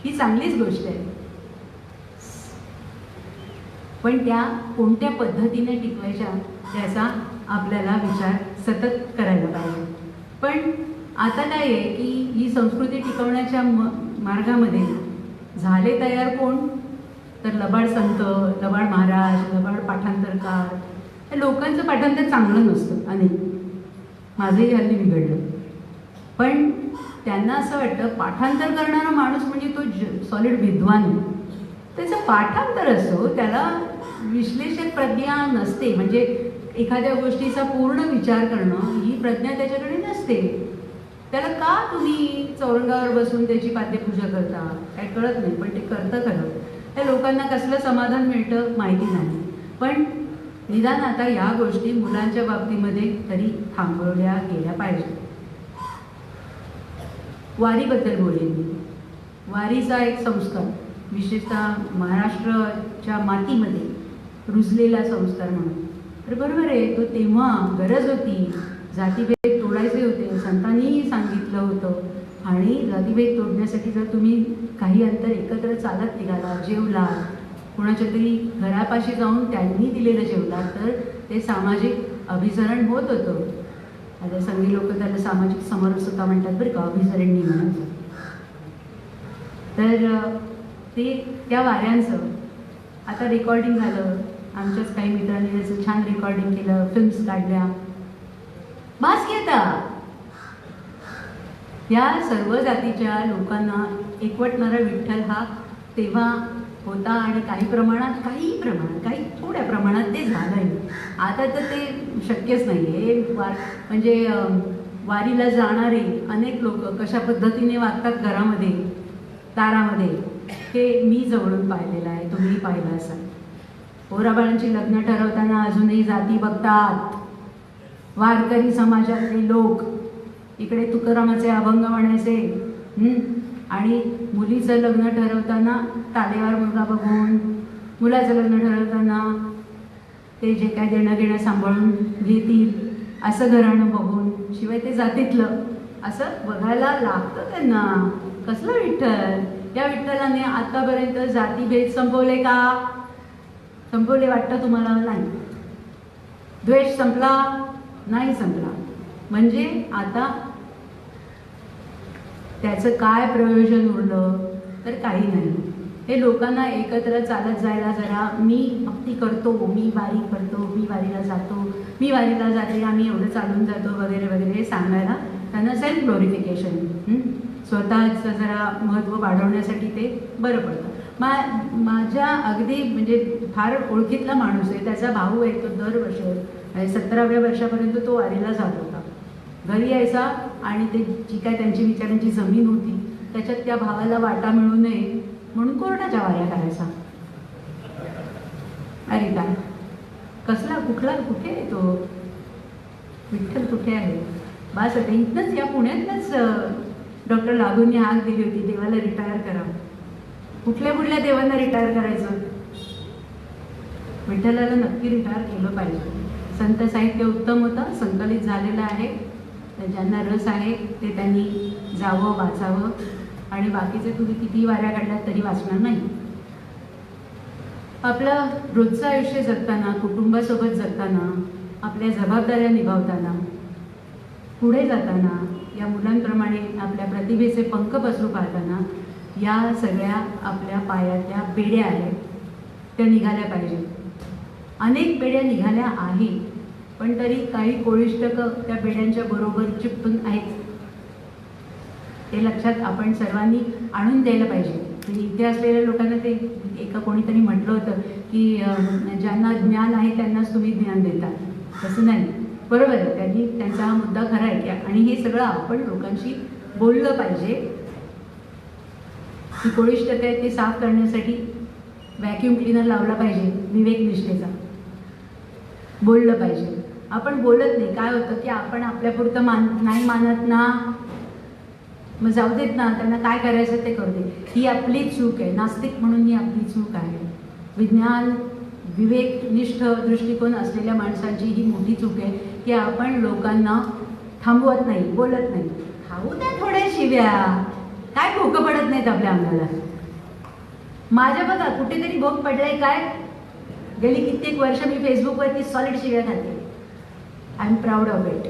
ही चांगलीच गोष्ट आहे, पण त्या कोणत्या पद्धतीने टिकवायच्या त्याचा आपल्याला विचार सतत करायला पाहिजे. पण आता काय आहे की ही संस्कृती टिकवण्याच्या मार्गामध्ये झाले तयार कोण? तर लबाड संत, लबाड महाराज, लबाड पाठांतरकार. या लोकांचं पाठांतर चांगलं नसतं, अनेक माझंही हल्ली बिघडलं. पण त्यांना असं वाटतं पाठांतर करणारा माणूस म्हणजे तो सॉलिड विद्वान आहे. त्याचं पाठांतर असो, त्याला विश्लेषक प्रज्ञा नसते, म्हणजे एखाद्या गोष्टीचा पूर्ण विचार करणं ही प्रज्ञा त्याच्याकडे नसते. त्याला का तुम्ही चौरंगावर बसून त्याची पाद्यपूजा करता काय कळत नाही, पण ते करतं खरं. त्या लोकांना कसलं समाधान मिळतं माहिती नाही. पण निदान आता या गोष्टी मुलांच्या बाबतीमध्ये तरी थांबवल्या गेल्या पाहिजे. वारीबद्दल बोलेन मी. वारीचा एक संस्कार, विशेषतः महाराष्ट्राच्या मातीमध्ये रुजलेला संस्कार म्हणून. तर बरोबर आहे, तो तेव्हा गरज होती, जातीभेद तोडायचे होते, संतांनीही सांगितलं होतं. आणि जातीभेद तोडण्यासाठी जर तुम्ही काही अंतर एकत्र चालत निघाला, जेवलात, कोणाच्या तरी घरापाशी जाऊन त्यांनी दिलेलं जेवलात, तर ते सामाजिक अभिसरण होत होतं. आता सगळी लोक त्याला सामाजिक समरसता म्हणतात बरं का, अभिसरण नाही म्हणायचं. तर ते त्या वाऱ्यांचं आता रेकॉर्डिंग झालं. आमच्याच काही मित्रांनी त्याचं छान रेकॉर्डिंग केलं, फिल्म्स काढल्या. बास घेता या सर्व जातीच्या लोकांना एकवटणारा विठ्ठल हा तेव्हा होता, आणि काही थोड्या प्रमाणात ते झालंय. आता तर ते शक्यच नाही आहे. म्हणजे वारीला जाणारे अनेक लोक कशा पद्धतीने वागतात घरामध्ये, दारामध्ये, हे मी जवळून पाहिलेलं आहे, तुम्ही पाहिलं असाल. पोराबाळांची लग्न ठरवताना अजूनही जाती बघतात. वारकरी समाजातले लोक इकडे तुकारामाचे अभंग म्हणायचे, आणि मुलीचं लग्न ठरवताना तालेवार मुलगा बघून, मुलाचं लग्न ठरवताना ते जे काय देणं घेणं सांभाळून घेतील असं घराणं बघून, शिवाय ते जातीतलं असं बघायला लागतं त्यांना. कसलं विठ्ठल? या विठ्ठलाने आतापर्यंत जातीभेद संपवले का? संपवले वाटतं तुम्हाला? नाही. द्वेष संपला? नाही संपला. म्हणजे आता त्याचं काय प्रयोजन उरलं? तर काही नाही. हे लोकांना एकत्र चालत जायला जरा मी भक्ती करतो, मी वारी करतो, मी वारीला जातो, मी वारीला जाते, आम्ही एवढं चालून जातो वगैरे वगैरे हे सांगायला त्यांना सेल्फ ग्लोरिफिकेशन, स्वतःचं जरा महत्त्व वाढवण्यासाठी ते बरं पडतं. माझ्या अगदी म्हणजे फार ओळखीतला माणूस आहे, त्याचा भाऊ आहे, तो दरवर्षी 17व्या वर्षापर्यंत तो वारीला जात होता. घरी यायचा आणि ते जी काय त्यांची विचारांची जमीन होती त्याच्यात त्या भावाला वाटा मिळू नये म्हणून कोर्टाच्या वाऱ्या करायचा. अरे काय कसला कुठला कुठे आहे तो विठ्ठल कुठे आहे बास. आता इथनंच या पुण्यातनंच डॉक्टर लागूंनी हाक दिली होती देवाला रिटायर करा. कुठल्या देवांना रिटायर करायचं? विठ्ठलाला नक्की रिटायर केलं पाहिजे. संत साहित्य उत्तम होतं, संकलित झालेलं आहे. ज्यांना रस आहे ते त्यांनी जावं, वाचावं. आणि बाकीचे तुम्ही किती वाऱ्या काढल्यात तरी वाचणार नाही. आपलं रोजचं आयुष्य जगताना, कुटुंबासोबत जगताना, आपल्या जबाबदाऱ्या निभावताना, पुढे जाताना, या मुलांप्रमाणे आपल्या प्रतिभेचे पंख पसरू पाहताना या सगळ्या आपल्या पायातल्या बेड्या आहेत त्या निघाल्या पाहिजेत. अनेक बेड्या निघाल्या आहेत, पण तरी काही कोळिष्टकं त्या बेड्यांच्या बरोबर चिपटून आहेत. ते लक्षात आपण सर्वांनी आणून द्यायला पाहिजे. म्हणजे इथे असलेल्या लोकांना ते एका कोणीतरी म्हटलं होतं की ज्यांना ज्ञान आहे त्यांनाच तुम्ही ज्ञान देता. तसं नाही, बरोबर आहे, त्यांनी त्यांचा हा मुद्दा खरा आहे. आणि हे सगळं आपण लोकांशी बोललं पाहिजे. ती कोळिष्टकं आहे ते साफ करण्यासाठी व्हॅक्यूम क्लीनर लावला पाहिजे. विवेक निष्ठेचा बोललं पाहिजे. आपण बोलत नाही. काय होतं की आपण आपल्यापुरतं नाही मानत ना, मग जाऊ देत ना, त्यांना काय करायचं ते करू दे. ही आपली चूक आहे. नास्तिक म्हणून ही आपली चूक आहे. विज्ञान विवेकनिष्ठ दृष्टिकोन असलेल्या माणसांची ही मोठी चूक आहे की आपण लोकांना थांबवत नाही, बोलत नाही. खाऊ द्या थोड्या शिव्या, काय भोकं पडत नाहीत आपल्या अंगाला. माझ्या बघा कुठेतरी भोक पडलाय काय. गेली कित्येक वर्ष मी फेसबुकवरती सॉलिड शिव्या खाते. I am proud of it.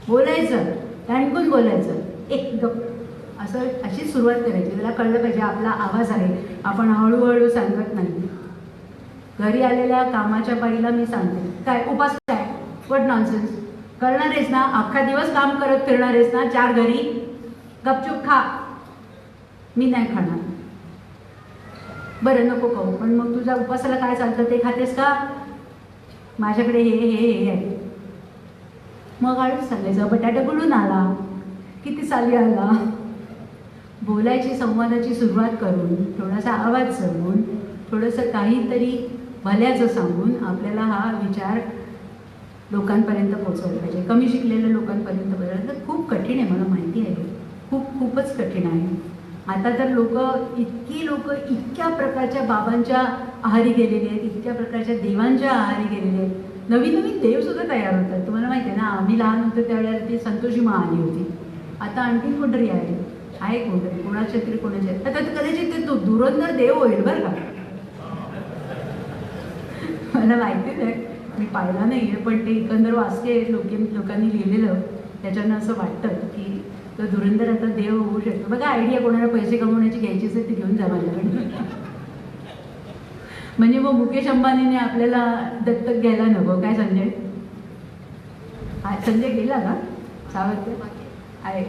बोलायचं, टाणकून बोलायचं, एक गप असं अशी सुरुवात करायची. त्याला कळलं पाहिजे आपला आवाज आहे, आपण हळूहळू सांगत नाही. घरी आलेल्या कामाच्या बाईला मी सांगते, काय उपास काय, व्हॉट नॉनसेन्स. करणार आहेस ना, अख्खा दिवस काम करत फिरणार आहेस ना, 4 घरी गपचूप खा. मी नाही खाणार. बरं नको खाऊ, पण मग तुझ्या उपासाला काय चालतं ते खातेस का? माझ्याकडे हे हे हे आहे. मग हळूच सांगायचं, बटाटा गुळून आला, किती साली आला. बोलायची, संवादाची सुरुवात करून, थोडासा आवाज चढवून, थोडंसं काहीतरी भल्याचं सांगून आपल्याला हा विचार लोकांपर्यंत पोचवला पाहिजे. कमी शिकलेल्या लोकांपर्यंत बरं खूप कठीण आहे, मला माहिती आहे. खूपच कठीण आहे. आता तर इतकी लोक इतक्या प्रकारच्या बाबांच्या आहारी गेलेले आहेत, इतक्या प्रकारच्या देवांच्या आहारी गेलेले आहेत. नवीन देवसुद्धा तयार होतात. तुम्हाला माहिती आहे ना, आम्ही लहान होतो त्यावेळेला ती संतोषी मा आली होती. आता आणखीन कोणतरी आहे कोणतरी, कोणाच्या तरी कोणाच्या. आता कदाचित ते धुरंधर देव होईल बरं का. मला माहितीच आहे, मी पाहिला नाही आहे, पण ते एकंदर वाचते लोकांनी लिहिलेलं, त्याच्यानं असं वाटतं की तो धुरंधर आता देव होऊ शकतो. बघा आयडिया कोणाला पैसे कमवण्याची घ्यायची असेल ती घेऊन जा माझ्याकडे. म्हणजे मग मुकेश अंबानीने आपल्याला दत्तक घ्यायला नको काय संजय? संजय गेला का सावरकर? आहे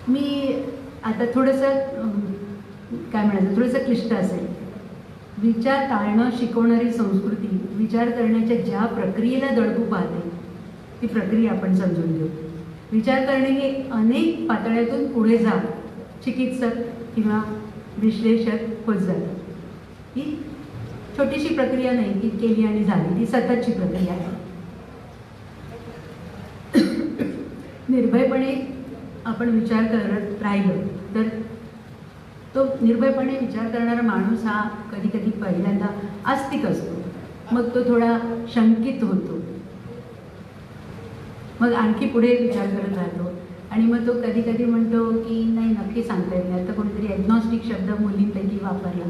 मी आता थोडंसं काय म्हणायचं, थोडंसं क्लिष्ट असेल. विचार टाळणं शिकवणारी संस्कृती विचार करण्याच्या ज्या प्रक्रियेला दडपू पाहते ती प्रक्रिया आपण समजून घेऊ. विचार करणे हे अनेक पातळ्यातून पुढे जा चिकित्सक किंवा विश्लेषक होत जातं. ही छोटीशी प्रक्रिया नाही की केली आणि झाली, ती सततची प्रक्रिया आहे. निर्भयपणे आपण विचार करत राहिलो तर तो निर्भयपणे विचार करणारा माणूस हा कधी कधी पहिल्यांदा आस्तिक असतो, मग तो थोडा शंकित होतो, मग आणखी पुढे विचार करत राहतो आणि मग तो कधी कधी म्हणतो की नाही नक्की सांगता येत नाही. आता कोणीतरी ॲग्नॉस्टिक शब्द मुलींपैकी वापरला,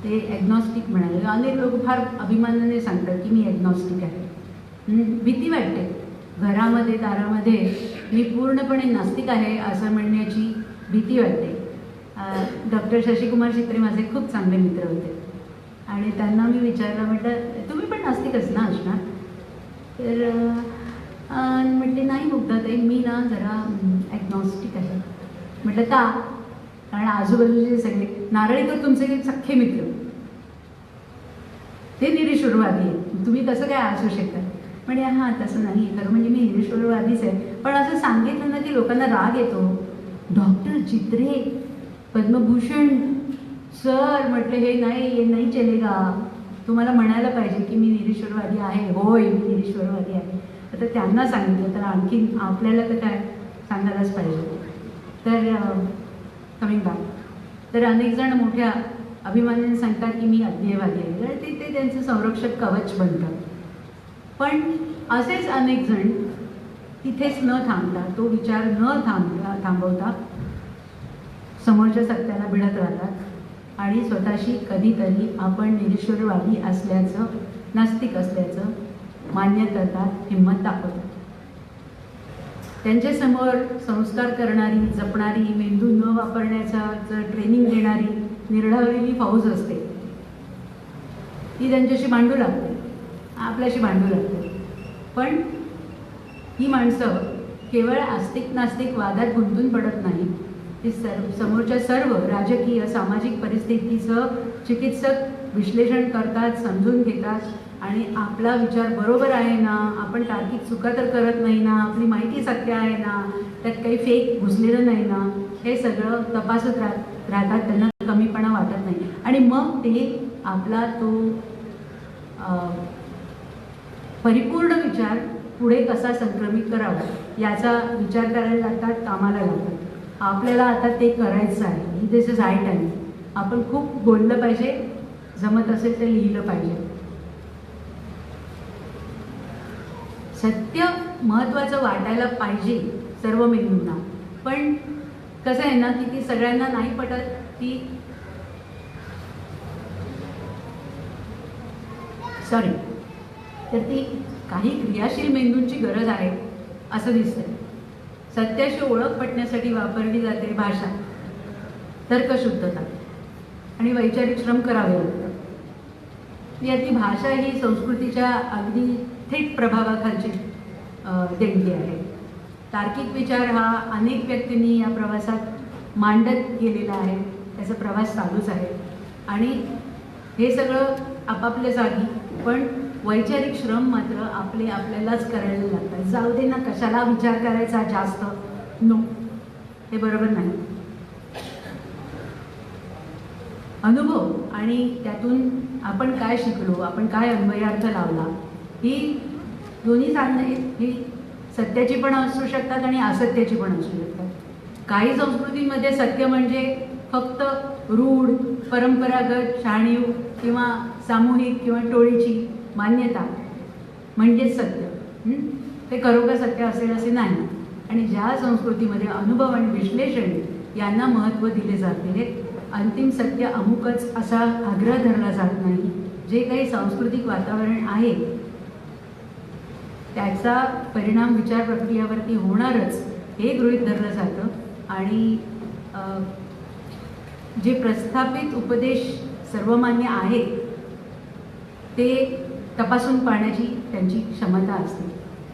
ते ॲग्नॉस्टिक म्हणाले. अनेक लोक फार अभिमानाने सांगतात की मी ॲग्नॉस्टिक आहे. भीती वाटते घरामध्ये दारामध्ये मी पूर्णपणे नास्तिक आहे असं म्हणण्याची भीती वाटते. डॉक्टर शशिकुमार शित्रे माझे खूप चांगले मित्र होते आणि त्यांना मी विचारलं, म्हटलं तुम्ही पण नास्तिकच ना असणार? तर म्हटले नाही मुग्धाताई, मी ना जरा ॲग्नॉस्टिक आहे. म्हटलं का? कारण आजूबाजूचे सगळे नारळीकर तुमचे सख्खे मित्र ते निरीश्वरवादी आहेत, तुम्ही कसं काय असू शकता? म्हणजे हां तसं नाही, खरं म्हणजे मी निरीश्वरवादीच आहे, पण असं सांगितलं ना की लोकांना राग येतो. डॉक्टर चित्रे पद्मभूषण सर, म्हटलं हे नाही चलेगा, तुम्हाला म्हणायला पाहिजे की मी निरीश्वरवादी आहे. होय मी निरीश्वरवादी आहे. आता त्यांना सांगितलं तर आणखी आपल्याला तर काय सांगायलाच पाहिजे. तर कमिंग बॅक, तर अनेक जण मोठ्या अभिमानाने सांगतात की मी अज्ञेयवादी आहे, तर ते त्यांचं संरक्षक कवच बनतं. पण असेच अनेक जण तिथेच न थांबता, तो विचार न थांबवता समोरच्या सत्याला भिडत राहतात आणि स्वतःशी कधीतरी आपण निरीश्वरवादी असल्याचं, नास्तिक असल्याचं मान्य करतात, हिंमत दाखवतात. त्यांच्यासमोर संस्कार करणारी, जपणारी, मेंदू न वापरण्याचं ट्रेनिंग देणारी निर्ढावलेली फौज असते. ती त्यांच्याशी भांडू लागते, आपल्याशी भांडू लागते. पण ही माणसं केवळ आस्तिक नास्तिक वादात गुंतून पडत नाही, ती समोरच्या सर्व राजकीय सामाजिक परिस्थितीचं चिकित्सक विश्लेषण करतात, समजून घेतात आणि आपला विचार बरोबर आहे ना, आपण तार्किक चुका तर करत नाही ना, आपली माहिती सत्य आहे ना, त्यात काही फेक घुसलेलं नाही ना, हे सगळं तपासत राहतात. त्यांना कमीपणा वाटत नाही आणि मग ते आपला तो परिपूर्ण विचार पुढे कसा संक्रमित करावा याचा विचार करायला लागतात, कामाला लागतात. आपल्याला आता ते करायचं आहे. दिस इज हाय टाईम. आपण खूप बोललं पाहिजे, जमत असेल तर लिहिलं पाहिजे. सत्य महत्त्वाचं वाटायला पाहिजे सर्व मेंदूंना, पण कसं आहे ना की ती सगळ्यांना नाही पटत. तर ती काही क्रियाशील मेंदूंची गरज आहे असं दिसतंय. सत्याशी ओळख पटण्यासाठी वापरली जाते भाषा, तर्कशुद्धता आणि वैचारिक श्रम करावे लागतात. याची भाषा ही संस्कृतीच्या अगदी थेट प्रभावाखालची देणगी आहे. तार्किक विचार हा अनेक व्यक्तींनी या प्रवासात मांडत गेलेला आहे, त्याचा प्रवास चालूच आहे आणि हे सगळं आपापल्या जागी, पण वैचारिक श्रम मात्र आपल्यालाच करायला लागतात. जाऊ दे ना, कशाला विचार करायचा जास्त, नो, हे बरोबर नाही. अनुभव आणि त्यातून आपण काय शिकलो, आपण काय अन्वयार्थ लावला, ही दोन्ही साधनं आहेत. ही सत्याची पण असू शकतात आणि असत्याची पण असू शकतात. काही संस्कृतींमध्ये सत्य म्हणजे फक्त रूढ, परंपरागत, जाणीव किंवा सामूहिक किंवा टोळीची मान्यता म्हणजेच सत्य. ते खरोखर सत्य असेल असे नाही. आणि ज्या संस्कृतीमध्ये अनुभव आणि विश्लेषण यांना महत्त्व दिले जाते, अंतिम सत्य अमुकच असा आग्रह धरला जात नाही. जे काही सांस्कृतिक वातावरण आहे त्याचा परिणाम विचार प्रक्रियावरती होणारच हे गृहीत धरलं जातं आणि जे प्रस्थापित उपदेश सर्वमान्य आहेत ते तपासून पाहण्याची त्यांची क्षमता असते.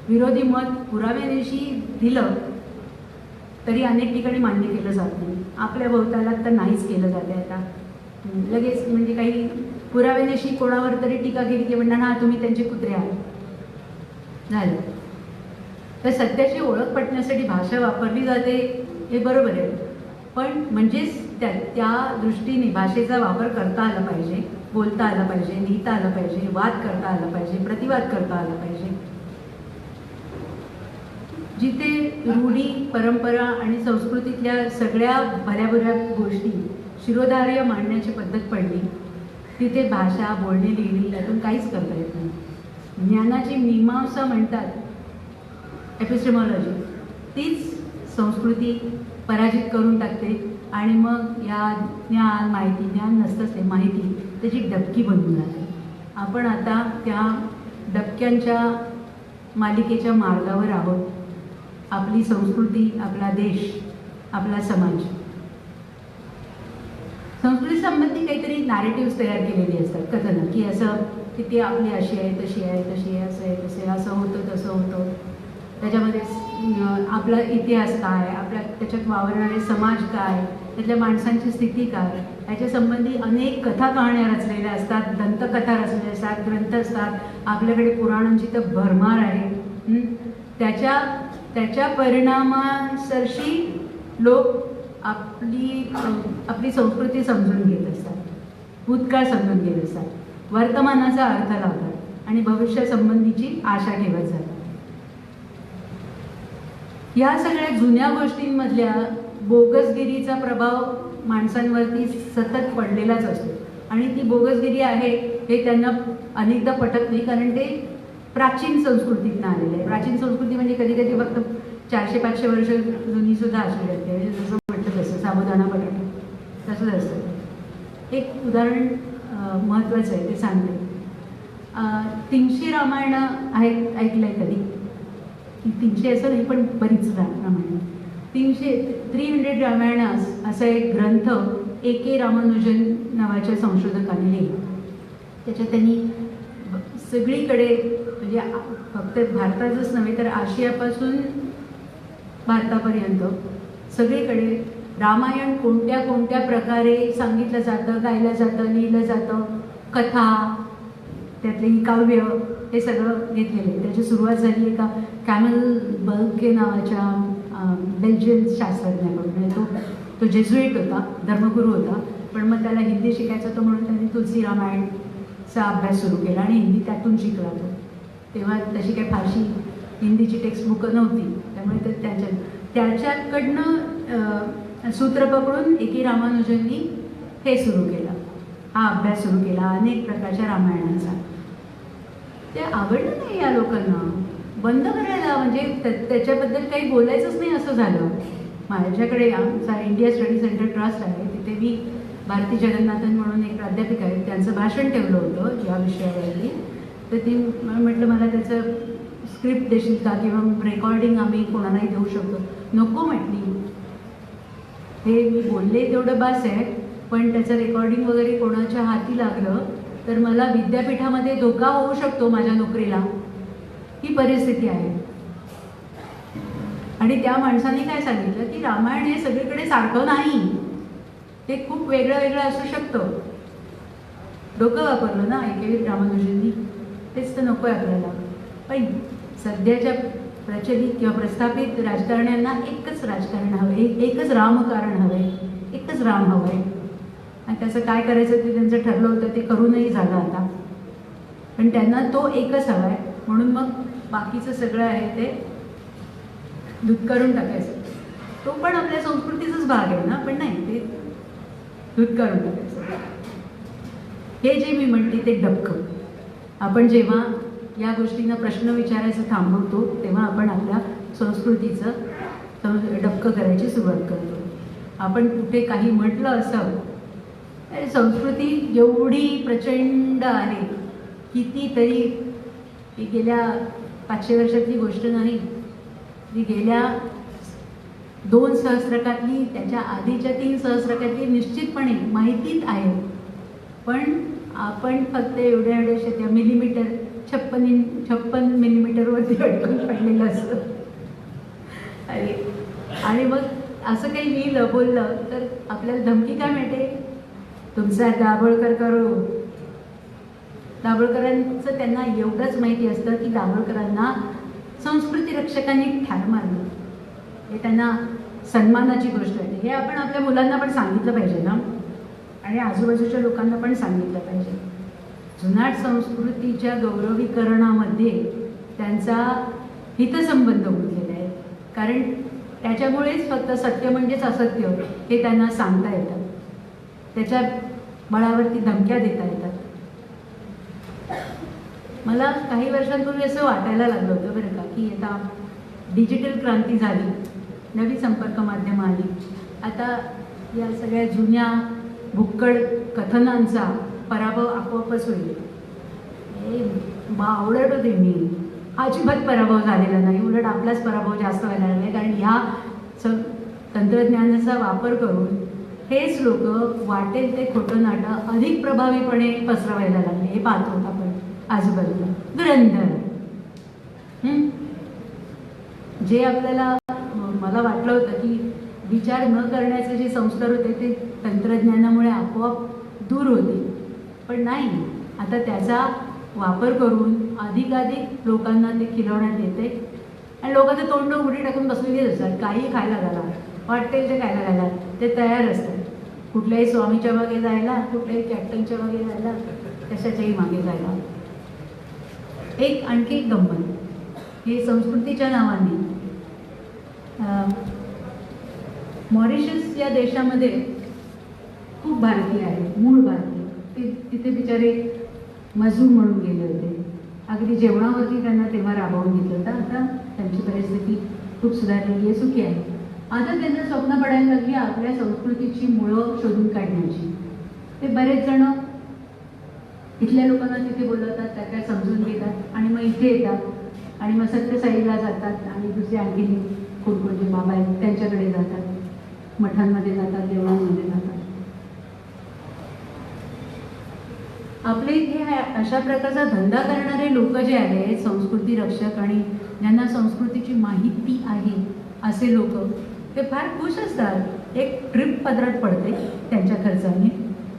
विरोधी मत पुराव्यानिशी दिलं तरी अनेक ठिकाणी मान्य केलं जात नाही. आपल्या भोवताला तर नाहीच केलं जाते. आता लगेच म्हणजे काही पुराव्यानिशी कोणावर तरी टीका केली की म्हणणार हां तुम्ही त्यांचे कुत्रे आहात, झालं. तर सत्याची ओळख पटण्यासाठी भाषा वापरली जाते हे बरोबर आहे, पण म्हणजेच त्या दृष्टीने भाषेचा वापर करता आला पाहिजे, बोलता आला पाहिजे, लिहिता आलं पाहिजे, वाद करता आला पाहिजे, प्रतिवाद करता आला पाहिजे. जिथे रूढी, परंपरा आणि संस्कृतीतल्या सगळ्या भल्याबुऱ्या गोष्टी शिरोधार्य मांडण्याची पद्धत पडली तिथे भाषा, बोलणे, लिहिणे यातून काहीच करता येत नाही. ज्ञानाची मीमांसा म्हणतात एपिस्टेमॉलॉजी, तीच संस्कृती पराजित करून टाकते आणि मग या ज्ञान, माहिती, ज्ञान नसतंच ते, माहिती त्याची डबकी बनून जाते. आपण आता त्या डबक्यांच्या मालिकेच्या मार्गावर आहोत. आपली संस्कृती, आपला देश, आपला समाज. संस्कृती संबंधी काहीतरी नॅरेटिव्स तयार केलेली असतात, कथनं, की असं की ती आपली अशी आहे, तशी आहे, तशी आहे, असं आहे, तसे असं होतं, तसं होतं. त्याच्यामध्ये आपला इतिहास काय, आपल्या त्याच्यात वावरणारे समाज काय, त्यातल्या माणसांची स्थिती काय, याच्या संबंधी अनेक कथा कहाण्या रचलेल्या असतात, दंतकथा रचलेल्या असतात, ग्रंथ असतात. आपल्याकडे पुराणांची तर भरमार आहे. त्याच्या परिणामासरशी लोक आपली संस्कृती समजून घेत असतात, भूतकाळ समजून घेत असतात, वर्तमानाचा अर्थ लावतात आणि भविष्यासंबंधीची आशा ठेवत जातात. या सगळ्या जुन्या गोष्टींमधल्या बोगसगिरीचा प्रभाव माणसांवरती सतत पडलेलाच असतो आणि ती बोगसगिरी आहे हे त्यांना अनेकदा पटत नाही, कारण ते प्राचीन संस्कृतीतनं आलेलं आहे. प्राचीन संस्कृती म्हणजे कधी कधी फक्त 400-500 वर्ष जुनी सुद्धा असू शकते. म्हणजे जसं म्हटलं तसं साबुदाणा बटाटा तसंच असतं. एक उदाहरण महत्त्वाचं आहे, ते सांगते. 300 रामायणं आहेत, ऐकलं आहे कधी? 300 असं नाही, पण बरीच रामायणं. 300 रामायणास असा एक ग्रंथ A.K. रामानुजन नावाच्या संशोधकाने लिहिला. त्याच्यात त्यांनी सगळीकडे, म्हणजे फक्त भारतातच नव्हे तर आशियापासून भारतापर्यंत सगळीकडे रामायण कोणत्या कोणत्या प्रकारे सांगितलं जातं, गायलं जातं, लिहिलं जातं, कथा, त्यातली काव्य, हे सगळं घेतलेलं आहे. त्याची सुरुवात झाली एका कॅमल बल्के नावाच्या बेल्जियन शास्त्रज्ञाकडून. म्हणजे तो जेजुईट होता, धर्मगुरू होता, पण मग त्याला हिंदी शिकायचं होतं म्हणून त्यांनी तुलसी रामायणचा अभ्यास सुरू केला आणि हिंदी त्यातून शिकला तो. तेव्हा तशी काही फारशी हिंदीची टेक्स्टबुकं नव्हती, त्यामुळे ते त्याच्याकडनं सूत्र पकडून A.K. रामानुजननी हे सुरू केलं, हा अभ्यास सुरू केला अनेक प्रकारच्या रामायणांचा. ते आवडलं नाही या लोकांना, बंद करायला, म्हणजे त्याच्याबद्दल काही बोलायचंच नाही असं झालं. माझ्याकडे आमचा इंडिया स्टडी सेंटर ट्रस्ट आहे, तिथे मी भारती जगन्नाथन म्हणून एक प्राध्यापिका आहे, त्यांचं भाषण ठेवलं होतं या विषयावरती. तर ती म्हटलं मला त्याचं स्क्रिप्ट देशील का, किंवा रेकॉर्डिंग आम्ही कोणालाही देऊ शकतो. नको म्हटली, हे मी बोलले तेवढं बास आहे, पण त्याचं रेकॉर्डिंग वगैरे कोणाच्या हाती लागलं तर मला विद्यापीठामध्ये धोका होऊ शकतो, माझ्या नोकरीला. ही परिस्थिती आहे. आणि त्या माणसाने काय सांगितलं की रामायण हे सगळीकडे सारखं नाही, ते खूप वेगळं वेगळं असू शकतं. डोकं वापरलं ना A.K. रामानुजननी, तेच तर नको आहे आपल्याला. पण सध्याच्या प्रचलित किंवा प्रस्थापित राजकारण्यांना एकच राजकारण हवं, एकच रामकारण हवं आहे, एकच राम हवं आहे. आणि त्याचं काय करायचं ते त्यांचं ठरलं होतं, ते करूनही झालं आता. पण त्यांना तो एकच हवा आहे, म्हणून मग बाकीचं सगळं आहे ते धुतकारून टाकायचं. तो पण आपल्या संस्कृतीचाच भाग आहे ना, पण नाही, ते धुतकारून टाकायचं. हे जे मी म्हणते ते डबकं. आपण जेव्हा या गोष्टींना प्रश्न विचारायचं थांबवतो तेव्हा आपण आपल्या संस्कृतीचं डबकं करायची सुरुवात करतो. आपण कुठे काही म्हटलं असं, संस्कृती एवढी प्रचंड आहे, कितीतरी, ही गेल्या 500 वर्षातली गोष्ट नाही, जी गेल्या 2 सहस्त्रकातली, त्याच्या आधीच्या 3 सहस्त्रकातली निश्चितपणे माहितीच आहे. पण आपण फक्त एवढ्या त्या मिलीमीटर 56 मिलीमीटरवरती अडकून पडलेलं असतं. आणि मग असं काही लिहिलं बोललं तर आपल्याला धमकी काय मिळते, तुमचा दाभोळकर करू. दाभोळकरांचं त्यांना एवढंच माहिती असतं की दाभोळकरांना संस्कृती रक्षकांनी ठार मारलं, हे त्यांना सन्मानाची गोष्ट आहे. हे आपण आपल्या मुलांना पण सांगितलं पाहिजे ना, आणि आजूबाजूच्या लोकांना पण सांगितलं पाहिजे. जुनाट संस्कृतीच्या गौरवीकरणामध्ये त्यांचा हितसंबंध गुंतलेला आहे, कारण त्याच्यामुळेच फक्त सत्य म्हणजेच असत्य हे त्यांना सांगता येतं, त्याच्या बळावरती धमक्या देता येतात. मला काही वर्षांपूर्वी असं वाटायला लागलं होतं बरं का, की आता डिजिटल क्रांती झाली, नवी संपर्क माध्यमं आली, आता या सगळ्या जुन्या भुक्कड कथनांचा पराभव आपोआपच होईल. हे आवडत होते मी, अजिबात पराभव झालेला नाही, उलट आपलाच पराभव जास्त व्हायला लागला. कारण ह्या तंत्रज्ञानाचा वापर करून हेच लोक वाटेल ते खोटं नाटं अधिक प्रभावीपणे पसरवायला लागले. हे पाहतो आपण आजूबाजूला धुरंधर. जे आपल्याला मला वाटलं होतं की विचार न करण्याचे जे संस्कार होते ते तंत्रज्ञानामुळे आपोआप दूर होते, पण नाही, आता त्याचा वापर करून अधिकाधिक लोकांना ते खिलवण्यात येते आणि लोकांचे तोंड उडी टाकून बसलेलेच असतात. काही खायला घाला, वाटेल ते खायला घाला, ते तयार असतात. कुठल्याही स्वामीच्या मागे जायला, कुठल्याही कॅप्टनच्या मागे जायला, कशाच्याही मागे जायला. एक आणखी एक गंमत, हे संस्कृतीच्या नावाने मॉरिशस या देशामध्ये खूप भारतीय आहेत, मूळ भारतीय. ते तिथे बिचारे मजूर म्हणून गेले होते. अगदी जेवणावरती त्यांना तेव्हा राबवून घेतलं होतं. आता त्यांची परिस्थिती खूप सुधारलेली आहे, सुखी आहे. आता त्यांना स्वप्न पडायला लागली आपल्या संस्कृतीची मुळं शोधून काढण्याची. ते बरेच जण इथल्या लोकांना तिथे बोलवतात, त्या समजून घेतात आणि मग इथे येतात आणि मग सत्यसाईला जातात आणि दुसरे आणखी कोण जे बाबा आहेत त्यांच्याकडे जातात, मठांमध्ये जातात, देवळांमध्ये जातात. आपले इथे अशा प्रकारचा धंदा करणारे लोक जे आहेत, संस्कृती रक्षक आणि ज्यांना संस्कृतीची माहिती आहे असे लोक, ते फार खुश असतात. एक ट्रिप पदरात पडते त्यांच्या खर्चाने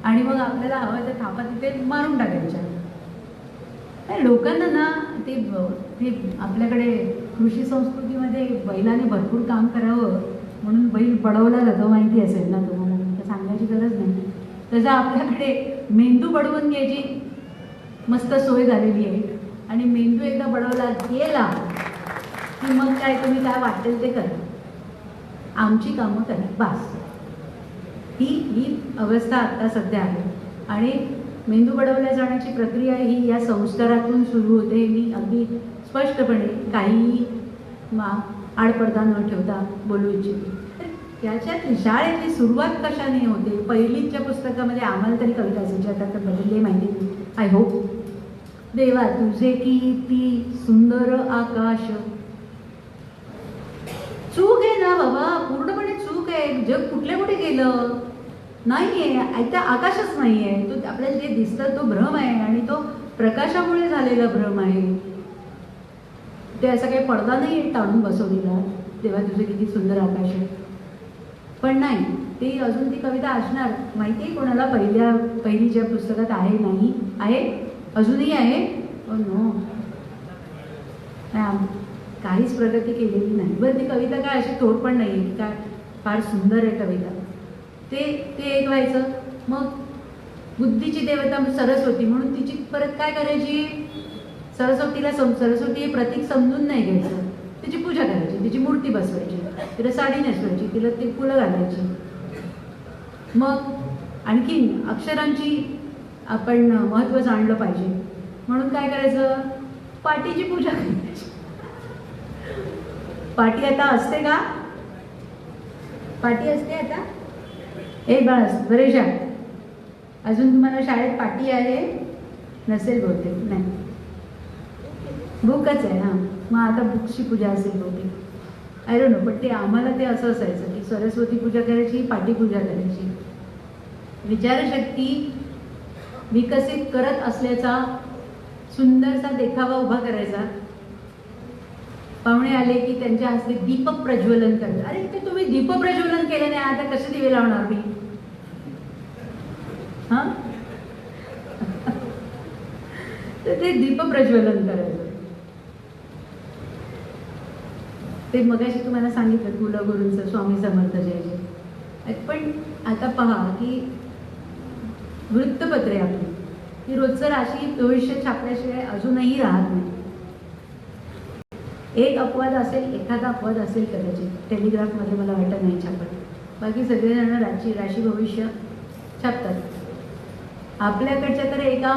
आणि मग आपल्याला हवं ते थापा तिथे मारून टाकायच्या. लोकांना ना ते आपल्याकडे कृषी संस्कृतीमध्ये बैलाने भरपूर काम करावं म्हणून बैल बडवला जातो, माहिती असेल ना तुम्हाला, तर सांगायची गरज नाही. तसं आपल्याकडे मेंदू बडवून घ्यायची मस्त सोय झालेली आहे आणि मेंदू एकदा बडवला गेला की मग काय तुम्ही काय वाटेल ते करा, आमची कामं करा, बस. ही अवस्था आता सध्या आहे आणि मेंदू बडवल्या जाण्याची प्रक्रिया ही या संस्कारातून सुरू होते. मी अगदी स्पष्टपणे काही आडपडदा न ठेवता बोलू इच्छिते. त्याच्यात शाळेतली सुरुवात कशाने होते? पहिलीच्या पुस्तकामध्ये आम्हाला तरी कविता असायची, आता तर बदलले माहिती नाही, आय होप. देवा तुझे किती सुंदर आकाश. चूक आहे ना बाबा, पूर्णपणे चूक आहे. जग कुठल्या कुठे गेलं नाहीये, ऐकता आकाशच नाहीये. तो आपल्याला जे दिसतं तो भ्रम आहे आणि तो प्रकाशामुळे झालेला भ्रम आहे. ते असा काही पडदा नाही टाळून बसवलेला, तेव्हा तुझे किती सुंदर आकाश आहे. पण नाही, ते अजून ती कविता असणार. माहिती आहे कोणाला पहिलीच्या पुस्तकात आहे? नाही आहे, अजूनही आहे. नो, काहीच प्रगती केलेली नाही. बरं, ती कविता काय अशी तोड पण नाही आहे, काय फार सुंदर आहे कविता. ते एक व्हायचं. मग बुद्धीची देवता सरस्वती म्हणून तिची परत काय करायची? सरस्वती हे प्रतीक समजून नाही घ्यायचं, तिची पूजा करायची, तिची मूर्ती बसवायची, तिला साडी नेसवायची, तिला ती फुलं घालायची. मग आणखीन अक्षरांची आपण महत्त्व जाणलं पाहिजे म्हणून काय करायचं? पाटीची पूजा करायची. पाटी आता असते का? पाटी असते आता? एक बाळा बरेशा, अजून तुम्हाला शाळेत पाटी आहे? नसेल बहुतेक, नाही, बुकच आहे. हां, मग आता बुकची पूजा असेल बहुतेक, आय डोंट नो. पण ते आम्हाला ते असं असायचं की सरस्वती पूजा करायची, पाटी पूजा करायची. विचारशक्ती विकसित करत असल्याचा सुंदरसा देखावा उभा करायचा. पाहुणे आले की त्यांच्या हस्ते दीपक प्रज्वलन करतात. अरे ते तुम्ही दीप प्रज्वलन केलं नाही, आता कसे दिवे लावणार मी? हां, तर ते दीप प्रज्वलन करायचं. ते मगाशी तुम्हाला सांगितलं कुलगुरूंचं, स्वामी समर्थ जयजय. पण आता पहा की वृत्तपत्रे आपली ही रोजचं राशी भविष्य छापल्याशिवाय अजूनही राहत नाही. एक अपवाद असेल, एखादा अपवाद असेल कदाचित, टेलिग्राफमध्ये मला वाटत नाही छापत. बाकी सगळेजण राशी भविष्य छापतात. आपल्याकडच्या तर एका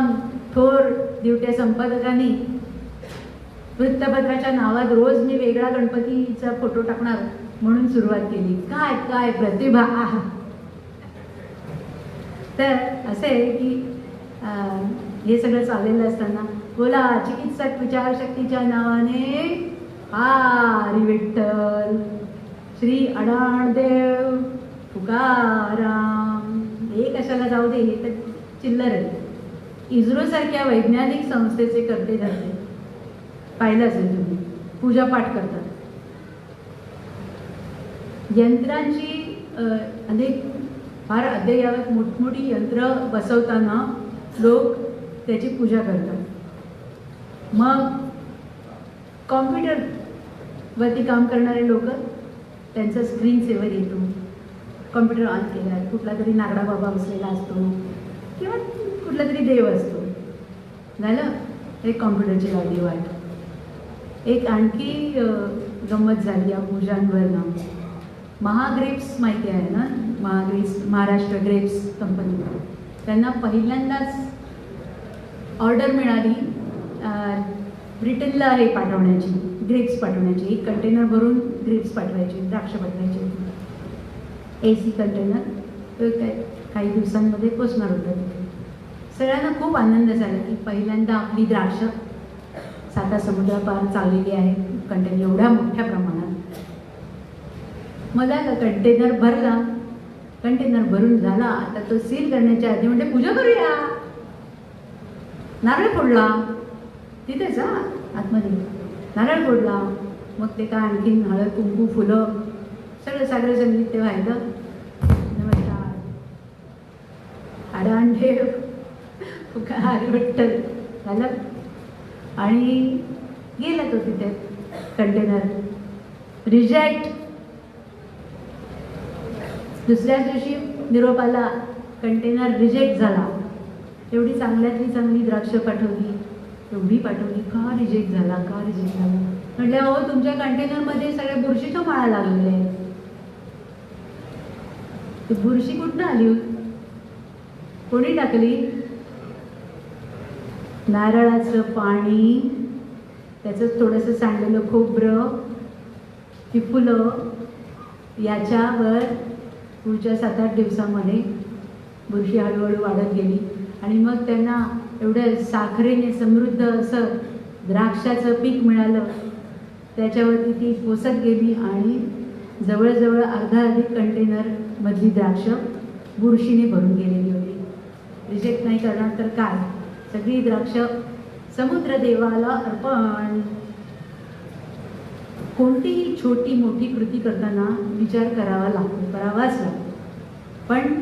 थोर दिवट्या संपादकांनी वृत्तपत्राच्या नावात रोज मी वेगळा गणपतीचा फोटो टाकणार म्हणून सुरुवात केली. काय काय प्रतिभा! आहा. तर असे आहे की हे सगळं चाललेलं असताना बोला चिकित्सक विचारशक्तीच्या नावाने हरी विठ्ठल, श्री अडाणदेव तुकाराम. हे कशाला जाऊ दे, हे तर चिल्लर आहे. इस्रो सारख्या वैज्ञानिक संस्थेचे करते धरते पाहिलं असेल तुम्ही, पूजापाठ करतात. यंत्रांची अनेक फार अद्ययावत मोठमोठी यंत्र बसवताना लोक त्याची पूजा करतात. मग कॉम्प्युटरवरती काम करणारे लोक, त्यांचा स्क्रीन सेवर येतो, कॉम्प्युटर ऑन केला, कुठला तरी नागडा बाबा बसलेला असतो किंवा कुठला तरी देव असतो, झालं. एक कॉम्प्युटरची लावली वाट. एक आणखी गंमत झाली या पूजांवरनं. महाग्रेप्स माहिती आहे ना, महाराष्ट्र ग्रेप्स कंपनी, त्यांना पहिल्यांदाच ऑर्डर मिळाली ब्रिटनला हे पाठवण्याची, ग्रेप्स पाठवण्याची. एक कंटेनर भरून ग्रेप्स पाठवायचे, द्राक्ष पाठवायचे, AC कंटेनर. तर काही दिवसांमध्ये पोचणार होतं तिथे. सगळ्यांना खूप आनंद झाला की पहिल्यांदा आपली द्राक्ष साता समुद्रापार चाललेली आहे कंटेनर, एवढ्या मोठ्या प्रमाणात. मला कंटेनर भरला, कंटेनर भरून झाला. आता तो सील करण्याच्या आधी म्हणजे पूजा करूया, नारळ फोडला तिथेच आतमध्ये, नारळ फोडला. मग ते काय आणखीन हळद कुंकू फुलं सगळं सागर संगीत ते व्हायचं. नमस्कार अडाणदेव हरी विठ्ठल झालं. आणि गेला तो तिथे कंटेनर, रिजेक्ट. दुसऱ्या दिवशी निरोप आला, कंटेनर रिजेक्ट झाला. एवढी चांगल्यातली चांगली द्राक्ष पाठवली, एवढी पाठवली, का रिजेक्ट झाला, का रिजेक्ट झाला. म्हटलं हो, तुमच्या कंटेनरमध्ये सगळ्या बुरशीच्या माळा लागलेल्या आहेत. ती बुरशी कुठनं आली, कोणी टाकली? नारळाचं पाणी, त्याचं थोडंसं सांडलेलं खोबरं, ती फुलं, याच्यावर पुढच्या 7-8 दिवसामध्ये बुरशी हळूहळू वाढत गेली. आणि मग त्यांना एवढं साखरेने समृद्ध असं द्राक्षाचं पीक मिळालं. त्याच्यावरती ती पोसत गेली आणि जवळजवळ अर्धा कंटेनरमधली द्राक्ष बुरशीने भरून गेलेली होती. रिजेक्ट नाही करणार तर काय, सगळी द्राक्ष समुद्र देवाला अर्पण. कोणतीही छोटी मोठी कृती करताना विचार करावाच लागतो. पण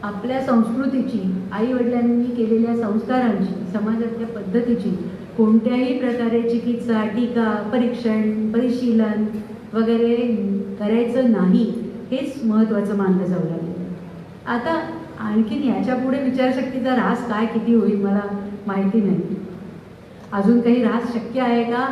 आपल्या संस्कृतीची, आईवडिलांनी केलेल्या संस्कारांची, समाजातल्या पद्धतीची कोणत्याही प्रकारे चिकित्सा, टीका, परीक्षण, परिशीलन वगैरे करायचं नाही, हेच महत्त्वाचं मानलं जाऊ लागलं. आता आणखीन याच्या पुढे विचारशक्तीचा ऱ्हास काय किती होईल मला माहिती नाही. अजून काही ऱ्हास शक्य आहे का?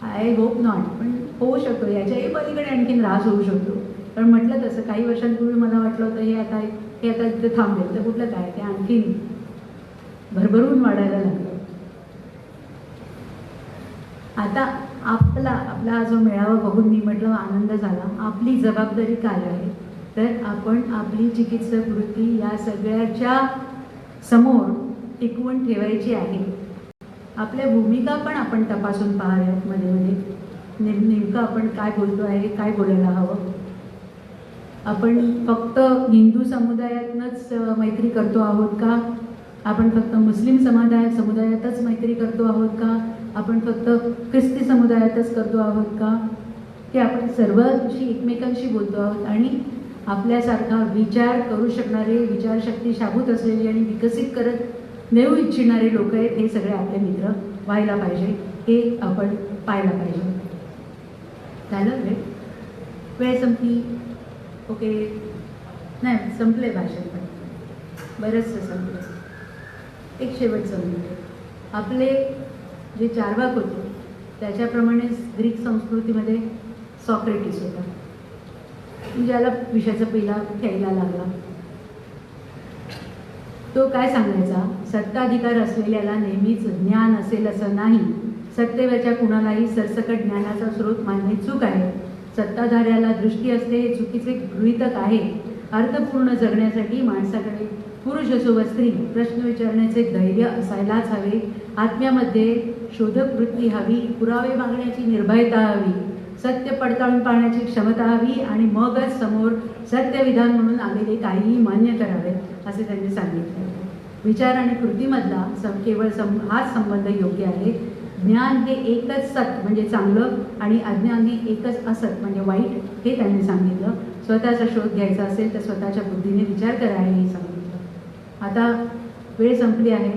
आय होप नॉट, पण होऊ शकतो. याच्याही पलीकडे आणखीन ऱ्हास होऊ शकतो. पण म्हटलं तसं काही वर्षांपूर्वी मला वाटलं होतं हे आता इथे थांबेल, तर कुठलं काय, ते आणखीन भरभरून वाढायला लागलं. आता आपला हा जो मेळावा बघून मी म्हटलं आनंद झाला. आपली जबाबदारी काय आहे, तर आपण आपली चिकित्सक वृत्ती या सगळ्याच्या समोर टिकवून ठेवायची आहे. आपल्या भूमिका पण आपण तपासून पाहाव्यात मध्ये मध्ये. नेमकं आपण काय बोलतो आहे, काय बोलायला हवं. आपण फक्त हिंदू समुदायातनंच मैत्री करतो आहोत का? आपण फक्त मुस्लिम समुदायातच मैत्री करतो आहोत का? आपण फक्त ख्रिस्ती समुदायातच करतो आहोत का? की आपण सर्वांशी एकमेकांशी बोलतो आहोत आणि आपल्यासारखा विचार करू शकणारे, विचारशक्ती शाबूत असलेली आणि विकसित करत नेऊ इच्छिणारे लोक आहेत, हे सगळे आपले मित्र व्हायला पाहिजे. हे आपण पाहायला पाहिजे. झालं वेळ संपली. ओके, नाही संपले भाषण, पण बरंचसं संपलं. एक शेवटचं म्हणजे आपले जे चार्वाक होते त्याच्याप्रमाणेच ग्रीक संस्कृतीमध्ये सॉक्रेटिस होता, ज्याला विषयाचा पहिला घ्यायला लागला. तो काय सांगायचा, सत्ताधिकार असलेल्याला नेहमीच ज्ञान असेल असं नाही. सत्तेवरच्या कुणालाही सरसकट ज्ञानाचा स्रोत मानणे चूक आहे. सत्ताधाऱ्याला दृष्टी असते हे चुकीचे गृहीतक आहे. अर्थपूर्ण जगण्यासाठी माणसाकडे पुरुष असो वा स्त्री, प्रश्न विचारण्याचे धैर्य असायलाच हवे. आत्म्यामध्ये शोधक वृत्ती हवी, पुरावे मागण्याची निर्भयता हवी, सत्य पडताळून पाहण्याची क्षमता हवी आणि मगच समोर सत्यविधान म्हणून आलेले काहीही मान्य करावे असे त्यांनी सांगितले. विचार आणि कृतीमधला हाच संबंध योग्य आहे. ज्ञान हे एकच सत म्हणजे चांगलं आणि अज्ञान हे एकच असत म्हणजे वाईट हे त्यांनी सांगितलं. स्वतःचा शोध घ्यायचा असेल तर स्वतःच्या बुद्धीने विचार करा हे सांगितलं. आता वेळ संपली आहे,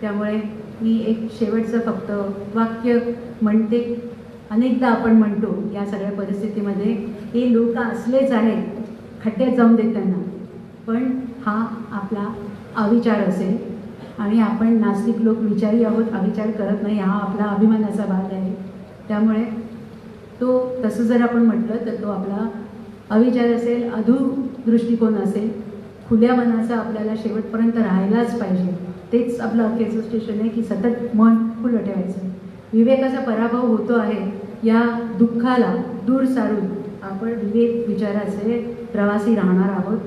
त्यामुळे मी एक शेवटचं फक्त वाक्य म्हणते. अनेकदा आपण म्हणतो या सगळ्या परिस्थितीमध्ये हे लोक असलेच आहेत, खड्ड्यात जाऊन देत त्यांना, पण हा आपला अविचार असेल आणि आपण नास्तिक लोक विचारी आहोत, अविचार करत नाही, हा आपला अभिमानाचा भाग आहे. त्यामुळे तो तसं जर आपण म्हटलं तर तो आपला अविचार असेल, अधू दृष्टिकोन असेल. खुल्या मनाचा आपल्याला शेवटपर्यंत राहायलाच पाहिजे. तेच आपलं अखेरचं स्टेशन आहे की सतत मन खुलं ठेवायचं. विवेकाचा पराभव होतो आहे या दुःखाला दूर सारून आपण विवेक विचाराचे प्रवासी राहणार आहोत.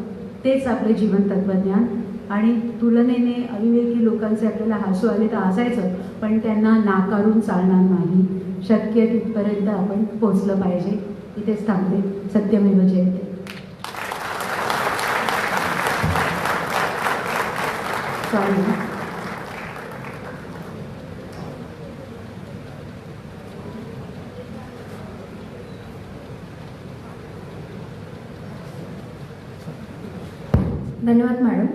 तेच आपले जीवन तत्त्वज्ञान. आणि तुलनेने अविवेकी लोकांचे आपल्याला हसू आले तर हसायचं, पण त्यांना नाकारून चालणार नाही. शक्य तिथपर्यंत आपण पोचलं पाहिजे. इथेच थांबते. सत्यमेव जयते. सॉरी. धन्यवाद मॅडम.